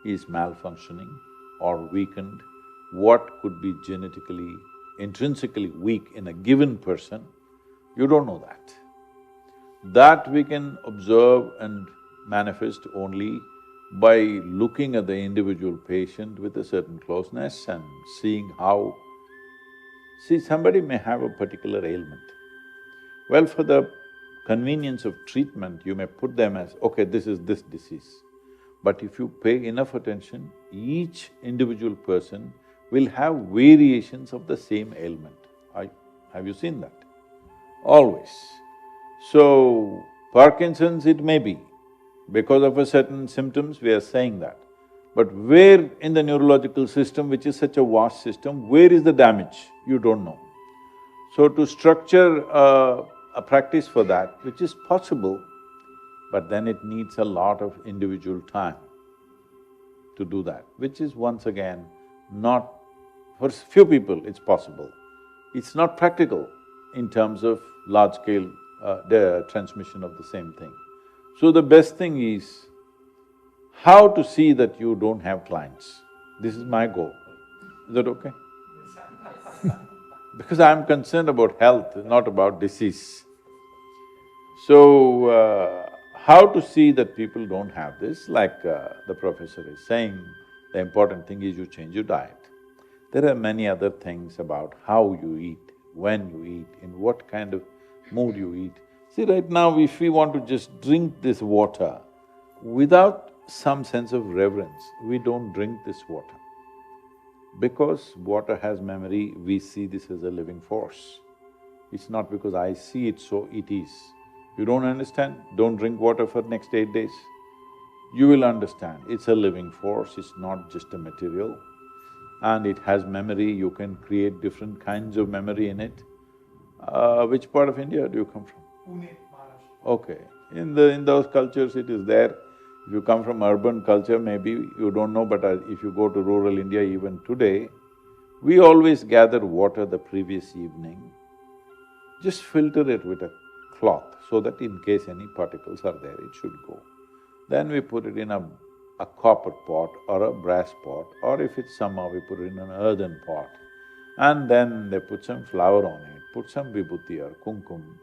is malfunctioning or weakened, what could be genetically, intrinsically weak in a given person, you don't know that. That we can observe and manifest only by looking at the individual patient with a certain closeness and seeing how… See, somebody may have a particular ailment. Well, for the convenience of treatment, you may put them as, okay, this is this disease. But if you pay enough attention, each individual person will have variations of the same ailment. Have you seen that? Always. So, Parkinson's it may be, because of a certain symptoms we are saying that. But where in the neurological system, which is such a vast system, where is the damage? You don't know. So to structure a practice for that, which is possible, but then it needs a lot of individual time to do that, which is once again not… For few people it's possible. It's not practical in terms of large-scale the transmission of the same thing. So the best thing is how to see that you don't have clients. This is my goal. Is that okay? Because I'm concerned about health, not about disease. So, how to see that people don't have this, like the professor is saying, the important thing is you change your diet. There are many other things about how you eat, when you eat, in what kind of mood you eat. See, right now, if we want to just drink this water, without some sense of reverence, we don't drink this water. Because water has memory, we see this as a living force. It's not because I see it, so it is. You don't understand? Don't drink water for next 8 days. You will understand, it's a living force, it's not just a material. And it has memory, you can create different kinds of memory in it. Which part of India do you come from? Pune, Maharashtra. Okay. In those cultures it is there. If you come from urban culture, maybe you don't know, but if you go to rural India even today, we always gather water the previous evening, just filter it with a cloth so that in case any particles are there, it should go. Then we put it in a copper pot or a brass pot, or if it's summer, we put it in an earthen pot. And then they put some flour on it, put some vibhuti or kumkum,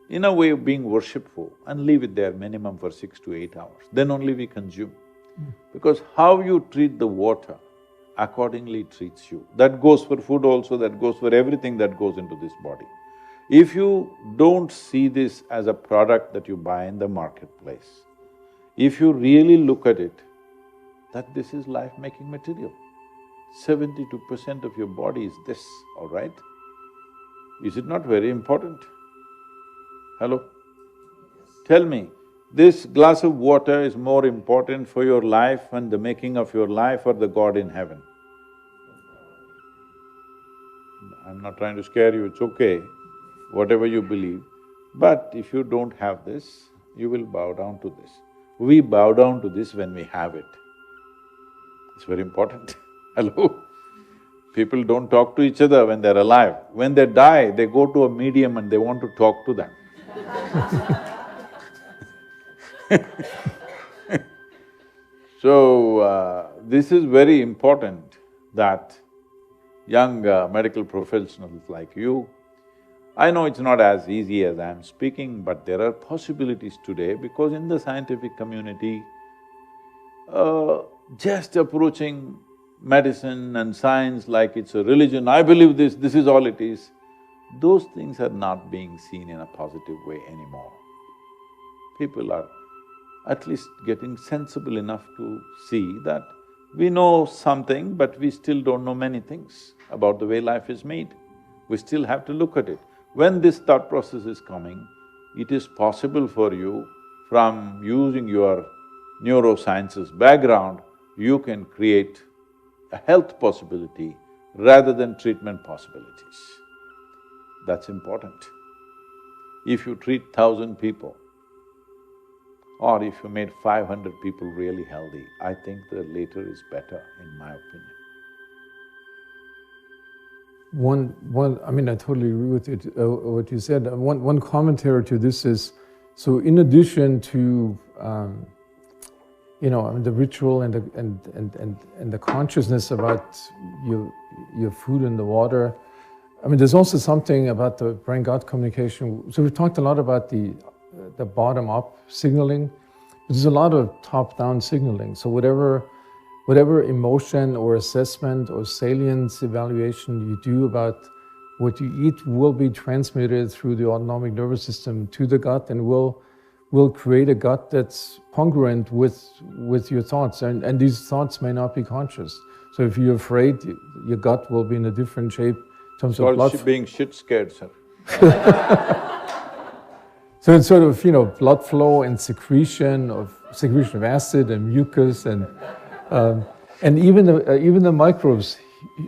in a way of being worshipful, and leave it there minimum for 6 to 8 hours. Then only we consume. Because how you treat the water accordingly treats you. That goes for food also, that goes for everything that goes into this body. If you don't see this as a product that you buy in the marketplace, if you really look at it, that this is life-making material. 72% of your body is this, all right? Is it not very important? Hello? Tell me, this glass of water is more important for your life and the making of your life or the God in heaven? I'm not trying to scare you, it's okay, whatever you believe. But if you don't have this, you will bow down to this. We bow down to this when we have it. It's very important. Hello? People don't talk to each other when they're alive. When they die, they go to a medium and they want to talk to them. So, this is very important that young medical professionals like you, I know it's not as easy as I'm speaking, but there are possibilities today because in the scientific community, just approaching medicine and science like it's a religion, I believe this is all it is, those things are not being seen in a positive way anymore. People are at least getting sensible enough to see that we know something, but we still don't know many things about the way life is made. We still have to look at it. When this thought process is coming, it is possible for you, from using your neurosciences background, you can create a health possibility rather than treatment possibilities. That's important. If you treat 1,000 people, or if you made 500 people really healthy, I think the later is better, in my opinion. I mean, I totally agree with it, what you said. One commentary to this is, so in addition to, the ritual and the consciousness about your food and the water, I mean, there's also something about the brain-gut communication. So we've talked a lot about the bottom-up signaling, but there's a lot of top-down signaling. So whatever emotion or assessment or salience evaluation you do about what you eat will be transmitted through the autonomic nervous system to the gut and will create a gut that's congruent with your thoughts. And these thoughts may not be conscious. So if you're afraid, your gut will be in a different shape in terms of blood. It's called being shit-scared, sir. So it's sort of, blood flow and secretion of acid and mucus and even the microbes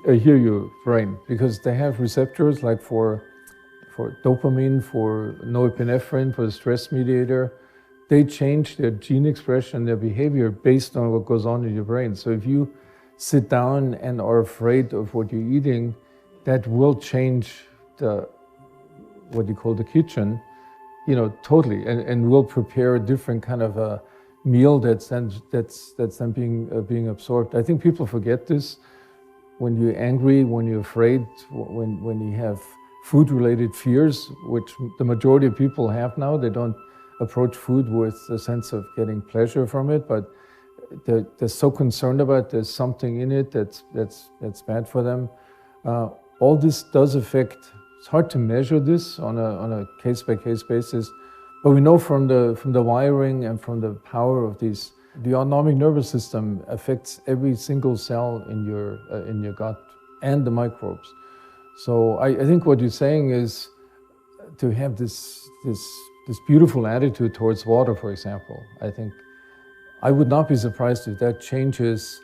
hear your brain because they have receptors like for dopamine, for norepinephrine, for the stress mediator. They change their gene expression, their behavior based on what goes on in your brain. So if you sit down and are afraid of what you're eating, that will change what you call the kitchen, totally, and will prepare a different kind of a meal that's then being absorbed. I think people forget this when you're angry, when you're afraid, when you have food-related fears, which the majority of people have now. They don't approach food with a sense of getting pleasure from it, but they're so concerned about there's something in it that's bad for them. All this does affect. It's hard to measure this on a case-by-case basis, but we know from the wiring and from the power of these, the autonomic nervous system affects every single cell in your gut and the microbes. So I think what you're saying is to have this beautiful attitude towards water, for example. I think I would not be surprised if that changes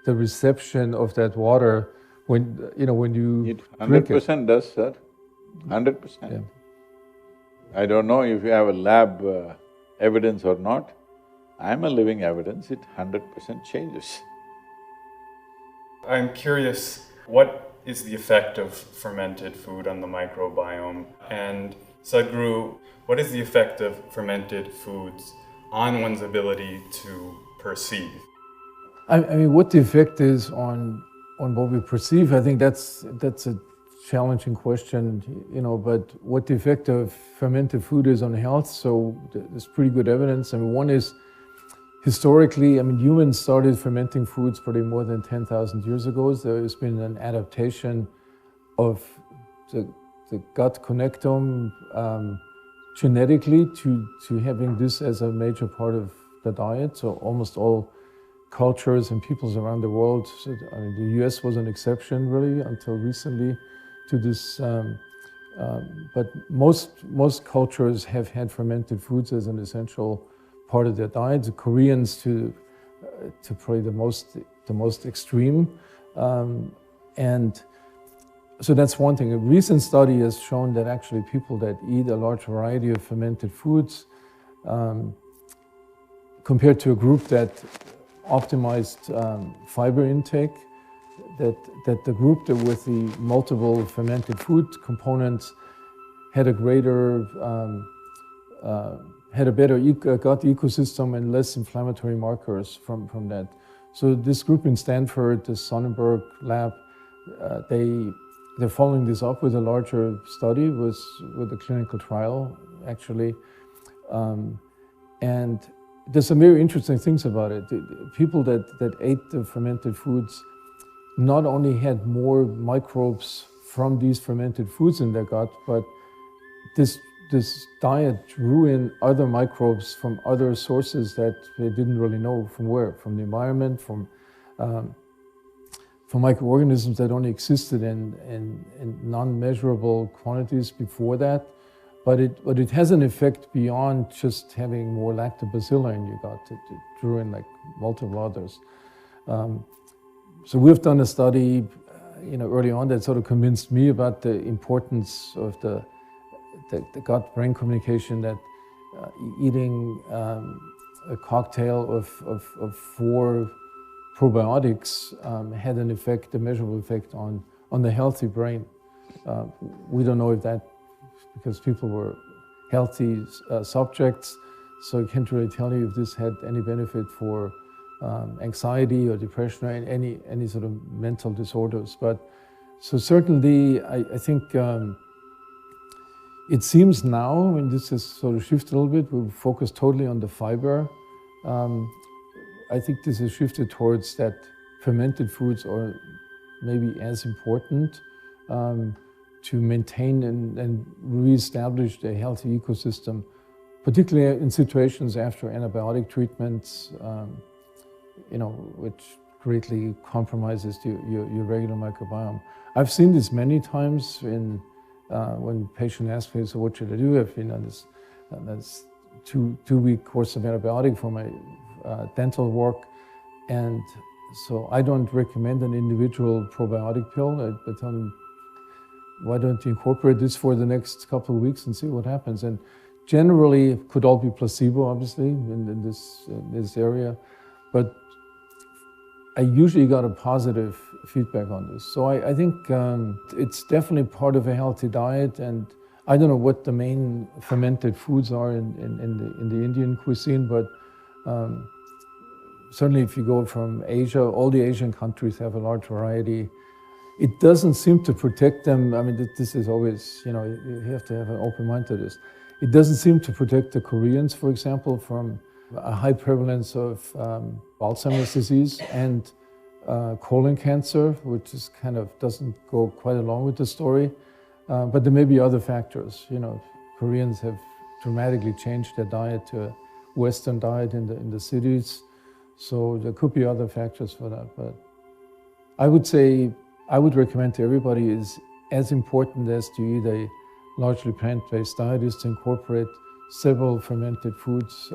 the reception of that water when you It drink it. 100% does, sir. 100%. Yeah. I don't know if you have a lab evidence or not. I'm a living evidence, it 100% changes. I'm curious, what is the effect of fermented food on the microbiome? And Sadhguru, what is the effect of fermented foods on one's ability to perceive? I mean, what the effect is on what we perceive, I think that's a challenging question, but what the effect of fermented food is on health, so there's pretty good evidence. I mean, one is, historically, I mean, humans started fermenting foods probably more than 10,000 years ago. There has been an adaptation of the gut connectome genetically to having this as a major part of the diet. So almost all cultures and peoples around the world, so, I mean, the US was an exception really until recently to this, but most cultures have had fermented foods as an essential part of their diet. The Koreans to probably the most extreme, and so that's one thing. A recent study has shown that actually people that eat a large variety of fermented foods, compared to a group that optimized fiber intake, that the group that with the multiple fermented food components had a greater, had a better gut ecosystem and less inflammatory markers from that. So this group in Stanford, the Sonnenberg lab, they're following this up with a larger study, with a clinical trial actually, and there's some very interesting things about it. The people that ate the fermented foods not only had more microbes from these fermented foods in their gut, but this diet drew in other microbes from other sources that they didn't really know from where, from the environment, from microorganisms that only existed in non-measurable quantities before that. But it has an effect beyond just having more lactobacilli in your gut. It drew in like multiple others. So we've done a study, early on that sort of convinced me about the importance of the gut-brain communication, that eating a cocktail of 4 probiotics had an effect, a measurable effect on the healthy brain. We don't know if that, because people were healthy subjects, so I can't really tell you if this had any benefit for anxiety or depression or any sort of mental disorders. But so certainly I think it seems now, and this has sort of shifted a little bit, we focus totally on the fiber. I think this has shifted towards that fermented foods are maybe as important to maintain and reestablish a healthy ecosystem, particularly in situations after antibiotic treatments, which greatly compromises your regular microbiome. I've seen this many times when patient asks me, so what should I do? I've been on this two-week course of antibiotic for my dental work, and so I don't recommend an individual probiotic pill. I tell them, why don't you incorporate this for the next couple of weeks and see what happens? And generally, it could all be placebo, obviously, in this area, but I usually got a positive feedback on this. So I think it's definitely part of a healthy diet, and I don't know what the main fermented foods are in the Indian cuisine, but certainly if you go from Asia, all the Asian countries have a large variety. It doesn't seem to protect them. I mean, this is always, you have to have an open mind to this. It doesn't seem to protect the Koreans, for example, from a high prevalence of Alzheimer's disease and colon cancer, which is kind of doesn't go quite along with the story. But there may be other factors. Koreans have dramatically changed their diet to a Western diet in the cities. So there could be other factors for that. But I would say, I would recommend to everybody is as important as to eat a largely plant-based diet is to incorporate several fermented foods.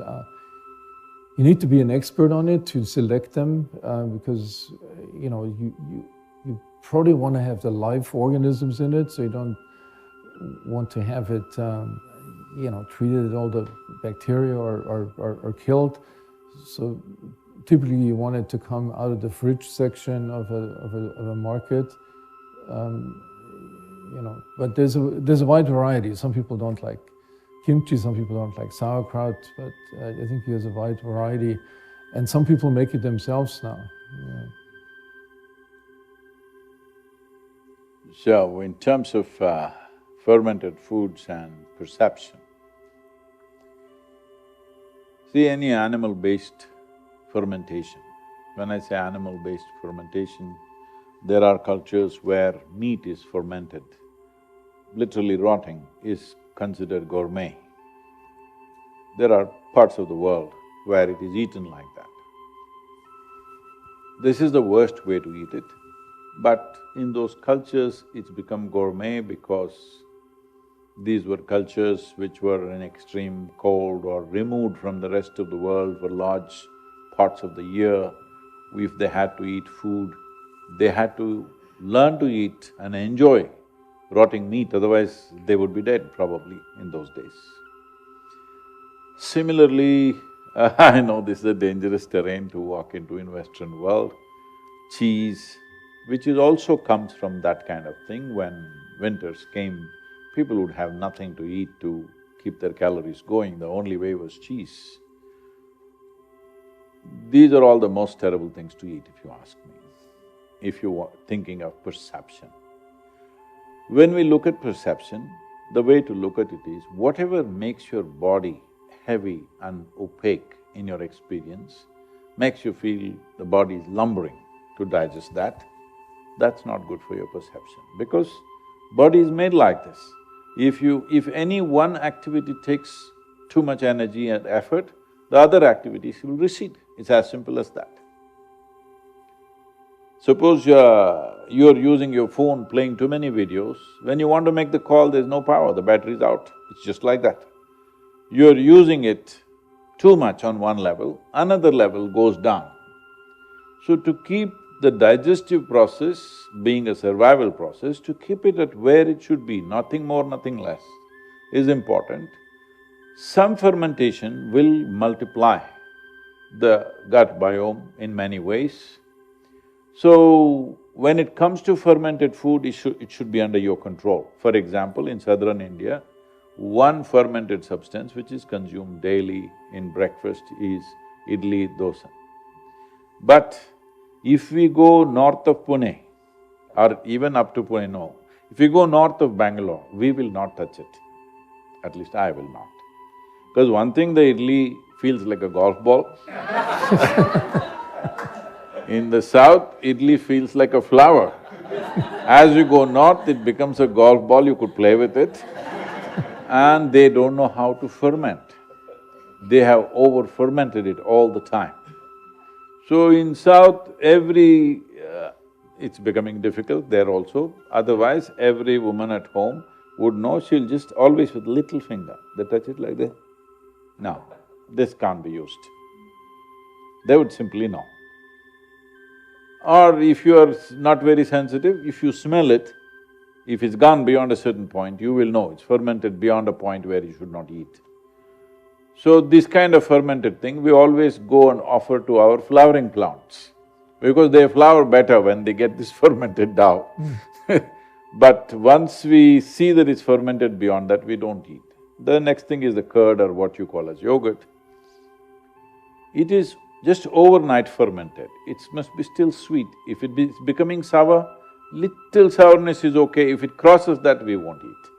You need to be an expert on it to select them because you probably want to have the live organisms in it, so you don't want to have it treated, all the bacteria are killed. So typically you want it to come out of the fridge section of a market. But there's a wide variety. Some people don't like kimchi, some people don't like sauerkraut, but I think there's a wide variety, and some people make it themselves now. Yeah. So, in terms of fermented foods and perception, see, any animal-based fermentation. When I say animal-based fermentation, there are cultures where meat is fermented. Literally rotting is considered gourmet. There are parts of the world where it is eaten like that. This is the worst way to eat it, but in those cultures it's become gourmet because these were cultures which were in extreme cold or removed from the rest of the world for large parts of the year. If they had to eat food, they had to learn to eat and enjoy rotting meat, otherwise they would be dead probably in those days. Similarly, I know this is a dangerous terrain to walk into in Western world, cheese, which is also comes from that kind of thing. When winters came, people would have nothing to eat to keep their calories going, the only way was cheese. These are all the most terrible things to eat, if you ask me, if you are thinking of perception. When we look at perception, the way to look at it is, whatever makes your body heavy and opaque in your experience, makes you feel the body is lumbering to digest that, that's not good for your perception, because body is made like this. If any one activity takes too much energy and effort, the other activities will recede. It's as simple as that. Suppose you're using your phone playing too many videos, when you want to make the call, there's no power, the battery is out. It's just like that. You're using it too much on one level, another level goes down. So to keep the digestive process being a survival process, to keep it at where it should be, nothing more, nothing less, is important. Some fermentation will multiply the gut biome in many ways. So, when it comes to fermented food, it should be under your control. For example, in southern India, one fermented substance which is consumed daily in breakfast is idli dosa. But if we go north of Pune, or even up to Pune, no, if we go north of Bangalore, we will not touch it. At least I will not. Because one thing, the idli feels like a golf ball. In the south, idli feels like a flower. As you go north, it becomes a golf ball, you could play with it. And they don't know how to ferment. They have over-fermented it all the time. So in south, it's becoming difficult there also. Otherwise, every woman at home would know, she'll just always with little finger, they touch it like this. No, this can't be used. They would simply know. Or if you are not very sensitive, if you smell it, if it's gone beyond a certain point, you will know it's fermented beyond a point where you should not eat. So this kind of fermented thing, we always go and offer to our flowering plants, because they flower better when they get this fermented dough. But once we see that it's fermented beyond that, we don't eat. The next thing is the curd, or what you call as yogurt. It is just overnight fermented, it must be still sweet. If it is becoming sour, little sourness is okay, if it crosses that, we won't eat.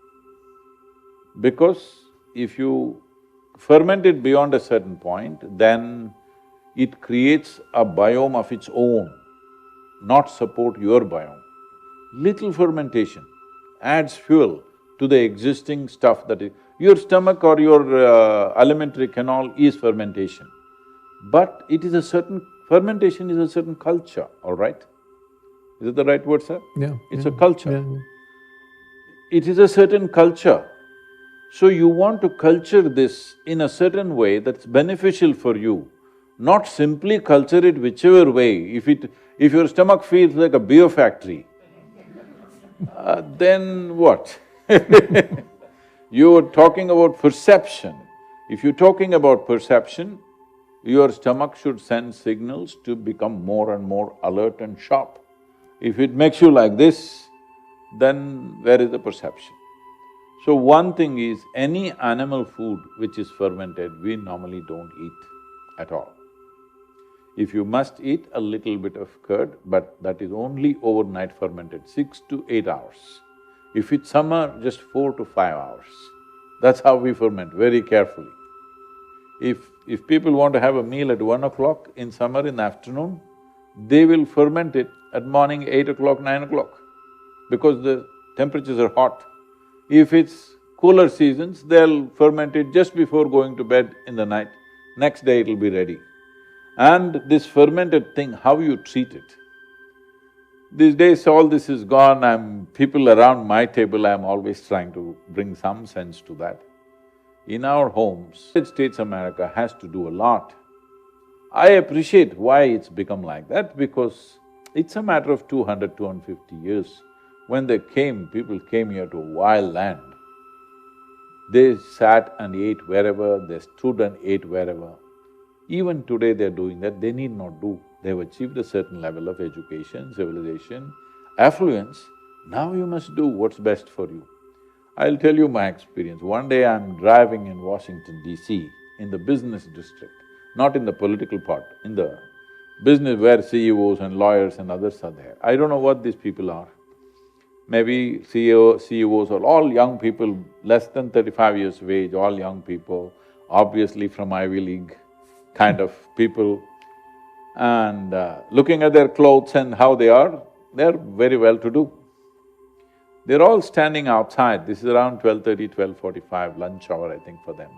Because if you ferment it beyond a certain point, then it creates a biome of its own, not support your biome. Little fermentation adds fuel to the existing stuff that is… Your stomach or your alimentary canal is fermentation, but it is a certain… fermentation is a certain culture, all right? Is it the right word, sir? Yeah. It's yeah, a culture. yeah. It is a certain culture. So you want to culture this in a certain way that's beneficial for you, not simply culture it whichever way. If your stomach feels like a beer factory, then what? You're talking about perception. If you're talking about perception, your stomach should send signals to become more and more alert and sharp. If it makes you like this, then where is the perception? So one thing is, any animal food which is fermented, we normally don't eat at all. If you must eat a little bit of curd, but that is only overnight fermented, 6 to 8 hours. If it's summer, just 4 to 5 hours. That's how we ferment, very carefully. If people want to have a meal at 1 o'clock in summer in the afternoon, they will ferment it at morning 8 o'clock, 9 o'clock, because the temperatures are hot. If it's cooler seasons, they'll ferment it just before going to bed in the night. Next day it'll be ready. And this fermented thing, how you treat it. These days all this is gone, people around my table, I'm always trying to bring some sense to that. In our homes, United States of America has to do a lot. I appreciate why it's become like that, because it's a matter of 200, 250 years. When they came, people came here to a wild land. They sat and ate wherever, they stood and ate wherever. Even today they're doing that, they need not do. They've achieved a certain level of education, civilization, affluence. Now you must do what's best for you. I'll tell you my experience. One day I'm driving in Washington, D.C., in the business district, not in the political part, in the business where CEOs and lawyers and others are there. I don't know what these people are. Maybe CEOs are all young people, less than 35 years of age, all young people, obviously from Ivy League kind of people. And looking at their clothes and how they are, they're very well-to-do. They're all standing outside, this is around 12:30, 12:45, lunch hour I think for them.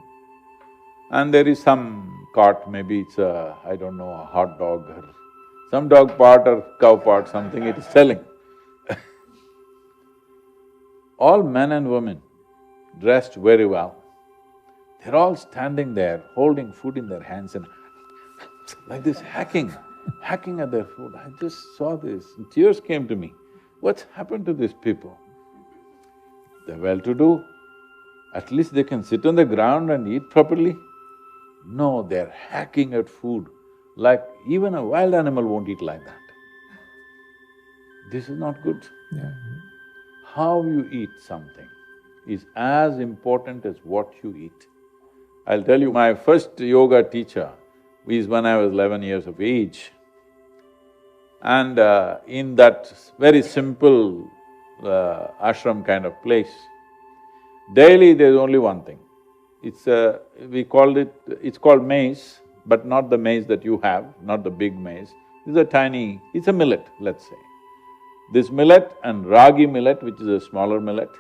And there is some cart, maybe it's I don't know, a hot dog or some dog part or cow part, something it is selling. All men and women, dressed very well. They're all standing there, holding food in their hands and like this, hacking at their food. I just saw this, and tears came to me. What's happened to these people? They're well-to-do, at least they can sit on the ground and eat properly. No, they're hacking at food, like even a wild animal won't eat like that. This is not good. Yeah. How you eat something is as important as what you eat. I'll tell you, my first yoga teacher is when I was 11 years of age. And in that very simple ashram kind of place, daily there's only one thing. It's called maize, but not the maize that you have, not the big maize. It's a millet, let's say. This millet and ragi millet, which is a smaller millet,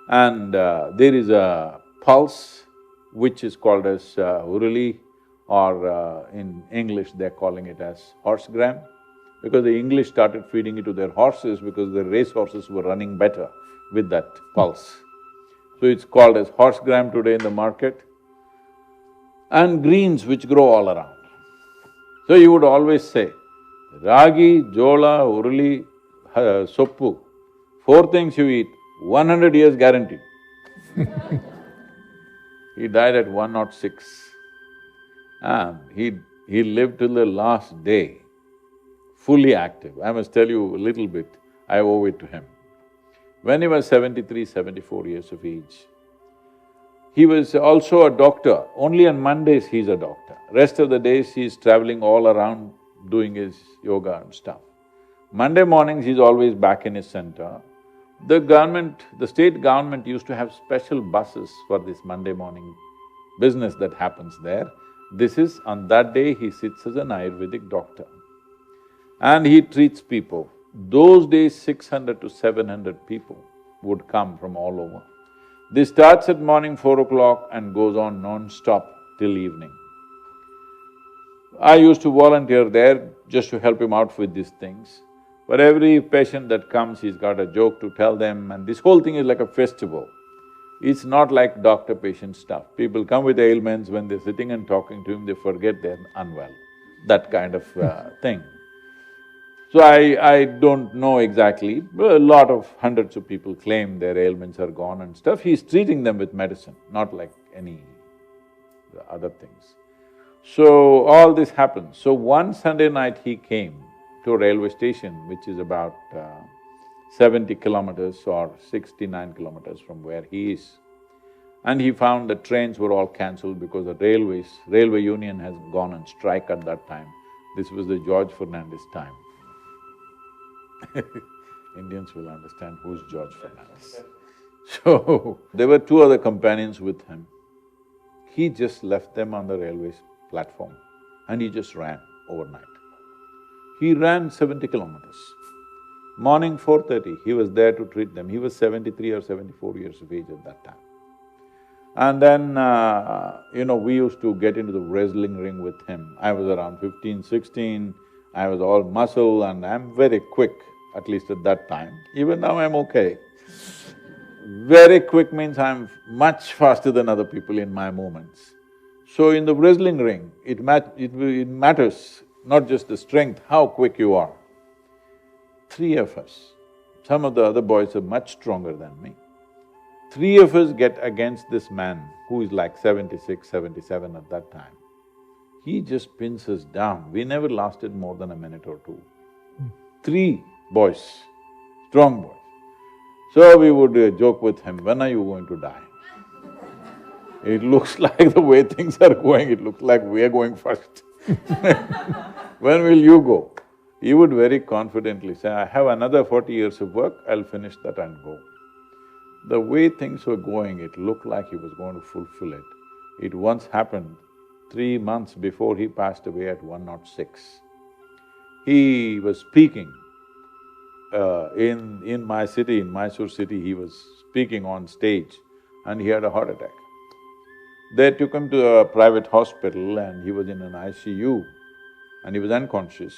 and there is a pulse, which is called as uruli, or in English they're calling it as horse gram, because the English started feeding it to their horses because the race horses were running better with that pulse. So it's called as horse gram today in the market, and greens which grow all around. So you would always say, ragi, jola, uruli, soppu, four things you eat, 100 years guaranteed. He died at 106. And he lived till the last day, fully active. I must tell you a little bit, I owe it to him. When he was 73, 74 years of age, he was also a doctor. Only on Mondays he's a doctor. Rest of the days he's traveling all around doing his yoga and stuff. Monday mornings he's always back in his center. The state government used to have special buses for this Monday morning business that happens there. This is, on that day he sits as an Ayurvedic doctor and he treats people. Those days 600 to 700 people would come from all over. This starts at morning 4 o'clock and goes on non-stop till evening. I used to volunteer there just to help him out with these things. For every patient that comes, he's got a joke to tell them, and this whole thing is like a festival. It's not like doctor-patient stuff. People come with ailments, when they're sitting and talking to him, they forget they're unwell, that kind of thing. So I don't know exactly, but a lot of hundreds of people claim their ailments are gone and stuff. He's treating them with medicine, not like any other things. So all this happens. So one Sunday night he came to a railway station, which is about 70 kilometers or 69 kilometers from where he is. And he found the trains were all cancelled because the railway union has gone on strike at that time. This was the George Fernandez time. Indians will understand who's George Fernandez. So, there were two other companions with him. He just left them on the railway platform and he just ran overnight. He ran 70 kilometers. Morning 4:30, he was there to treat them. He was 73 or 74 years of age at that time. And then, we used to get into the wrestling ring with him. I was around 15, 16, I was all muscle and I'm very quick, at least at that time. Even now I'm okay. Very quick means I'm much faster than other people in my movements. So in the wrestling ring, it matters not just the strength, how quick you are. Three of us, some of the other boys are much stronger than me. Three of us get against this man who is like 76, 77 at that time. He just pins us down. We never lasted more than a minute or two. Three boys, strong boys. So we would joke with him, when are you going to die? It looks like the way things are going, it looks like we are going first. When will you go? He would very confidently say, I have another 40 years of work, I'll finish that and go. The way things were going, it looked like he was going to fulfill it. It once happened 3 months before he passed away at 106. He was speaking in my city, in Mysore city, he was speaking on stage and he had a heart attack. They took him to a private hospital and he was in an ICU and he was unconscious.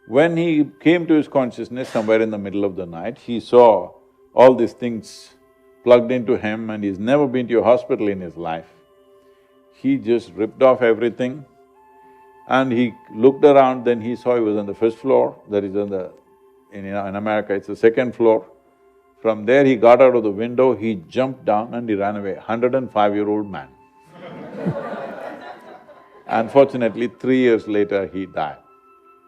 When he came to his consciousness somewhere in the middle of the night, he saw all these things plugged into him and he's never been to a hospital in his life. He just ripped off everything and he looked around, then he saw he was on the first floor, that is on the… in America it's the second floor. From there he got out of the window, he jumped down and he ran away, 105-year-old man. Unfortunately, 3 years later he died,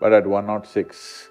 but at 106.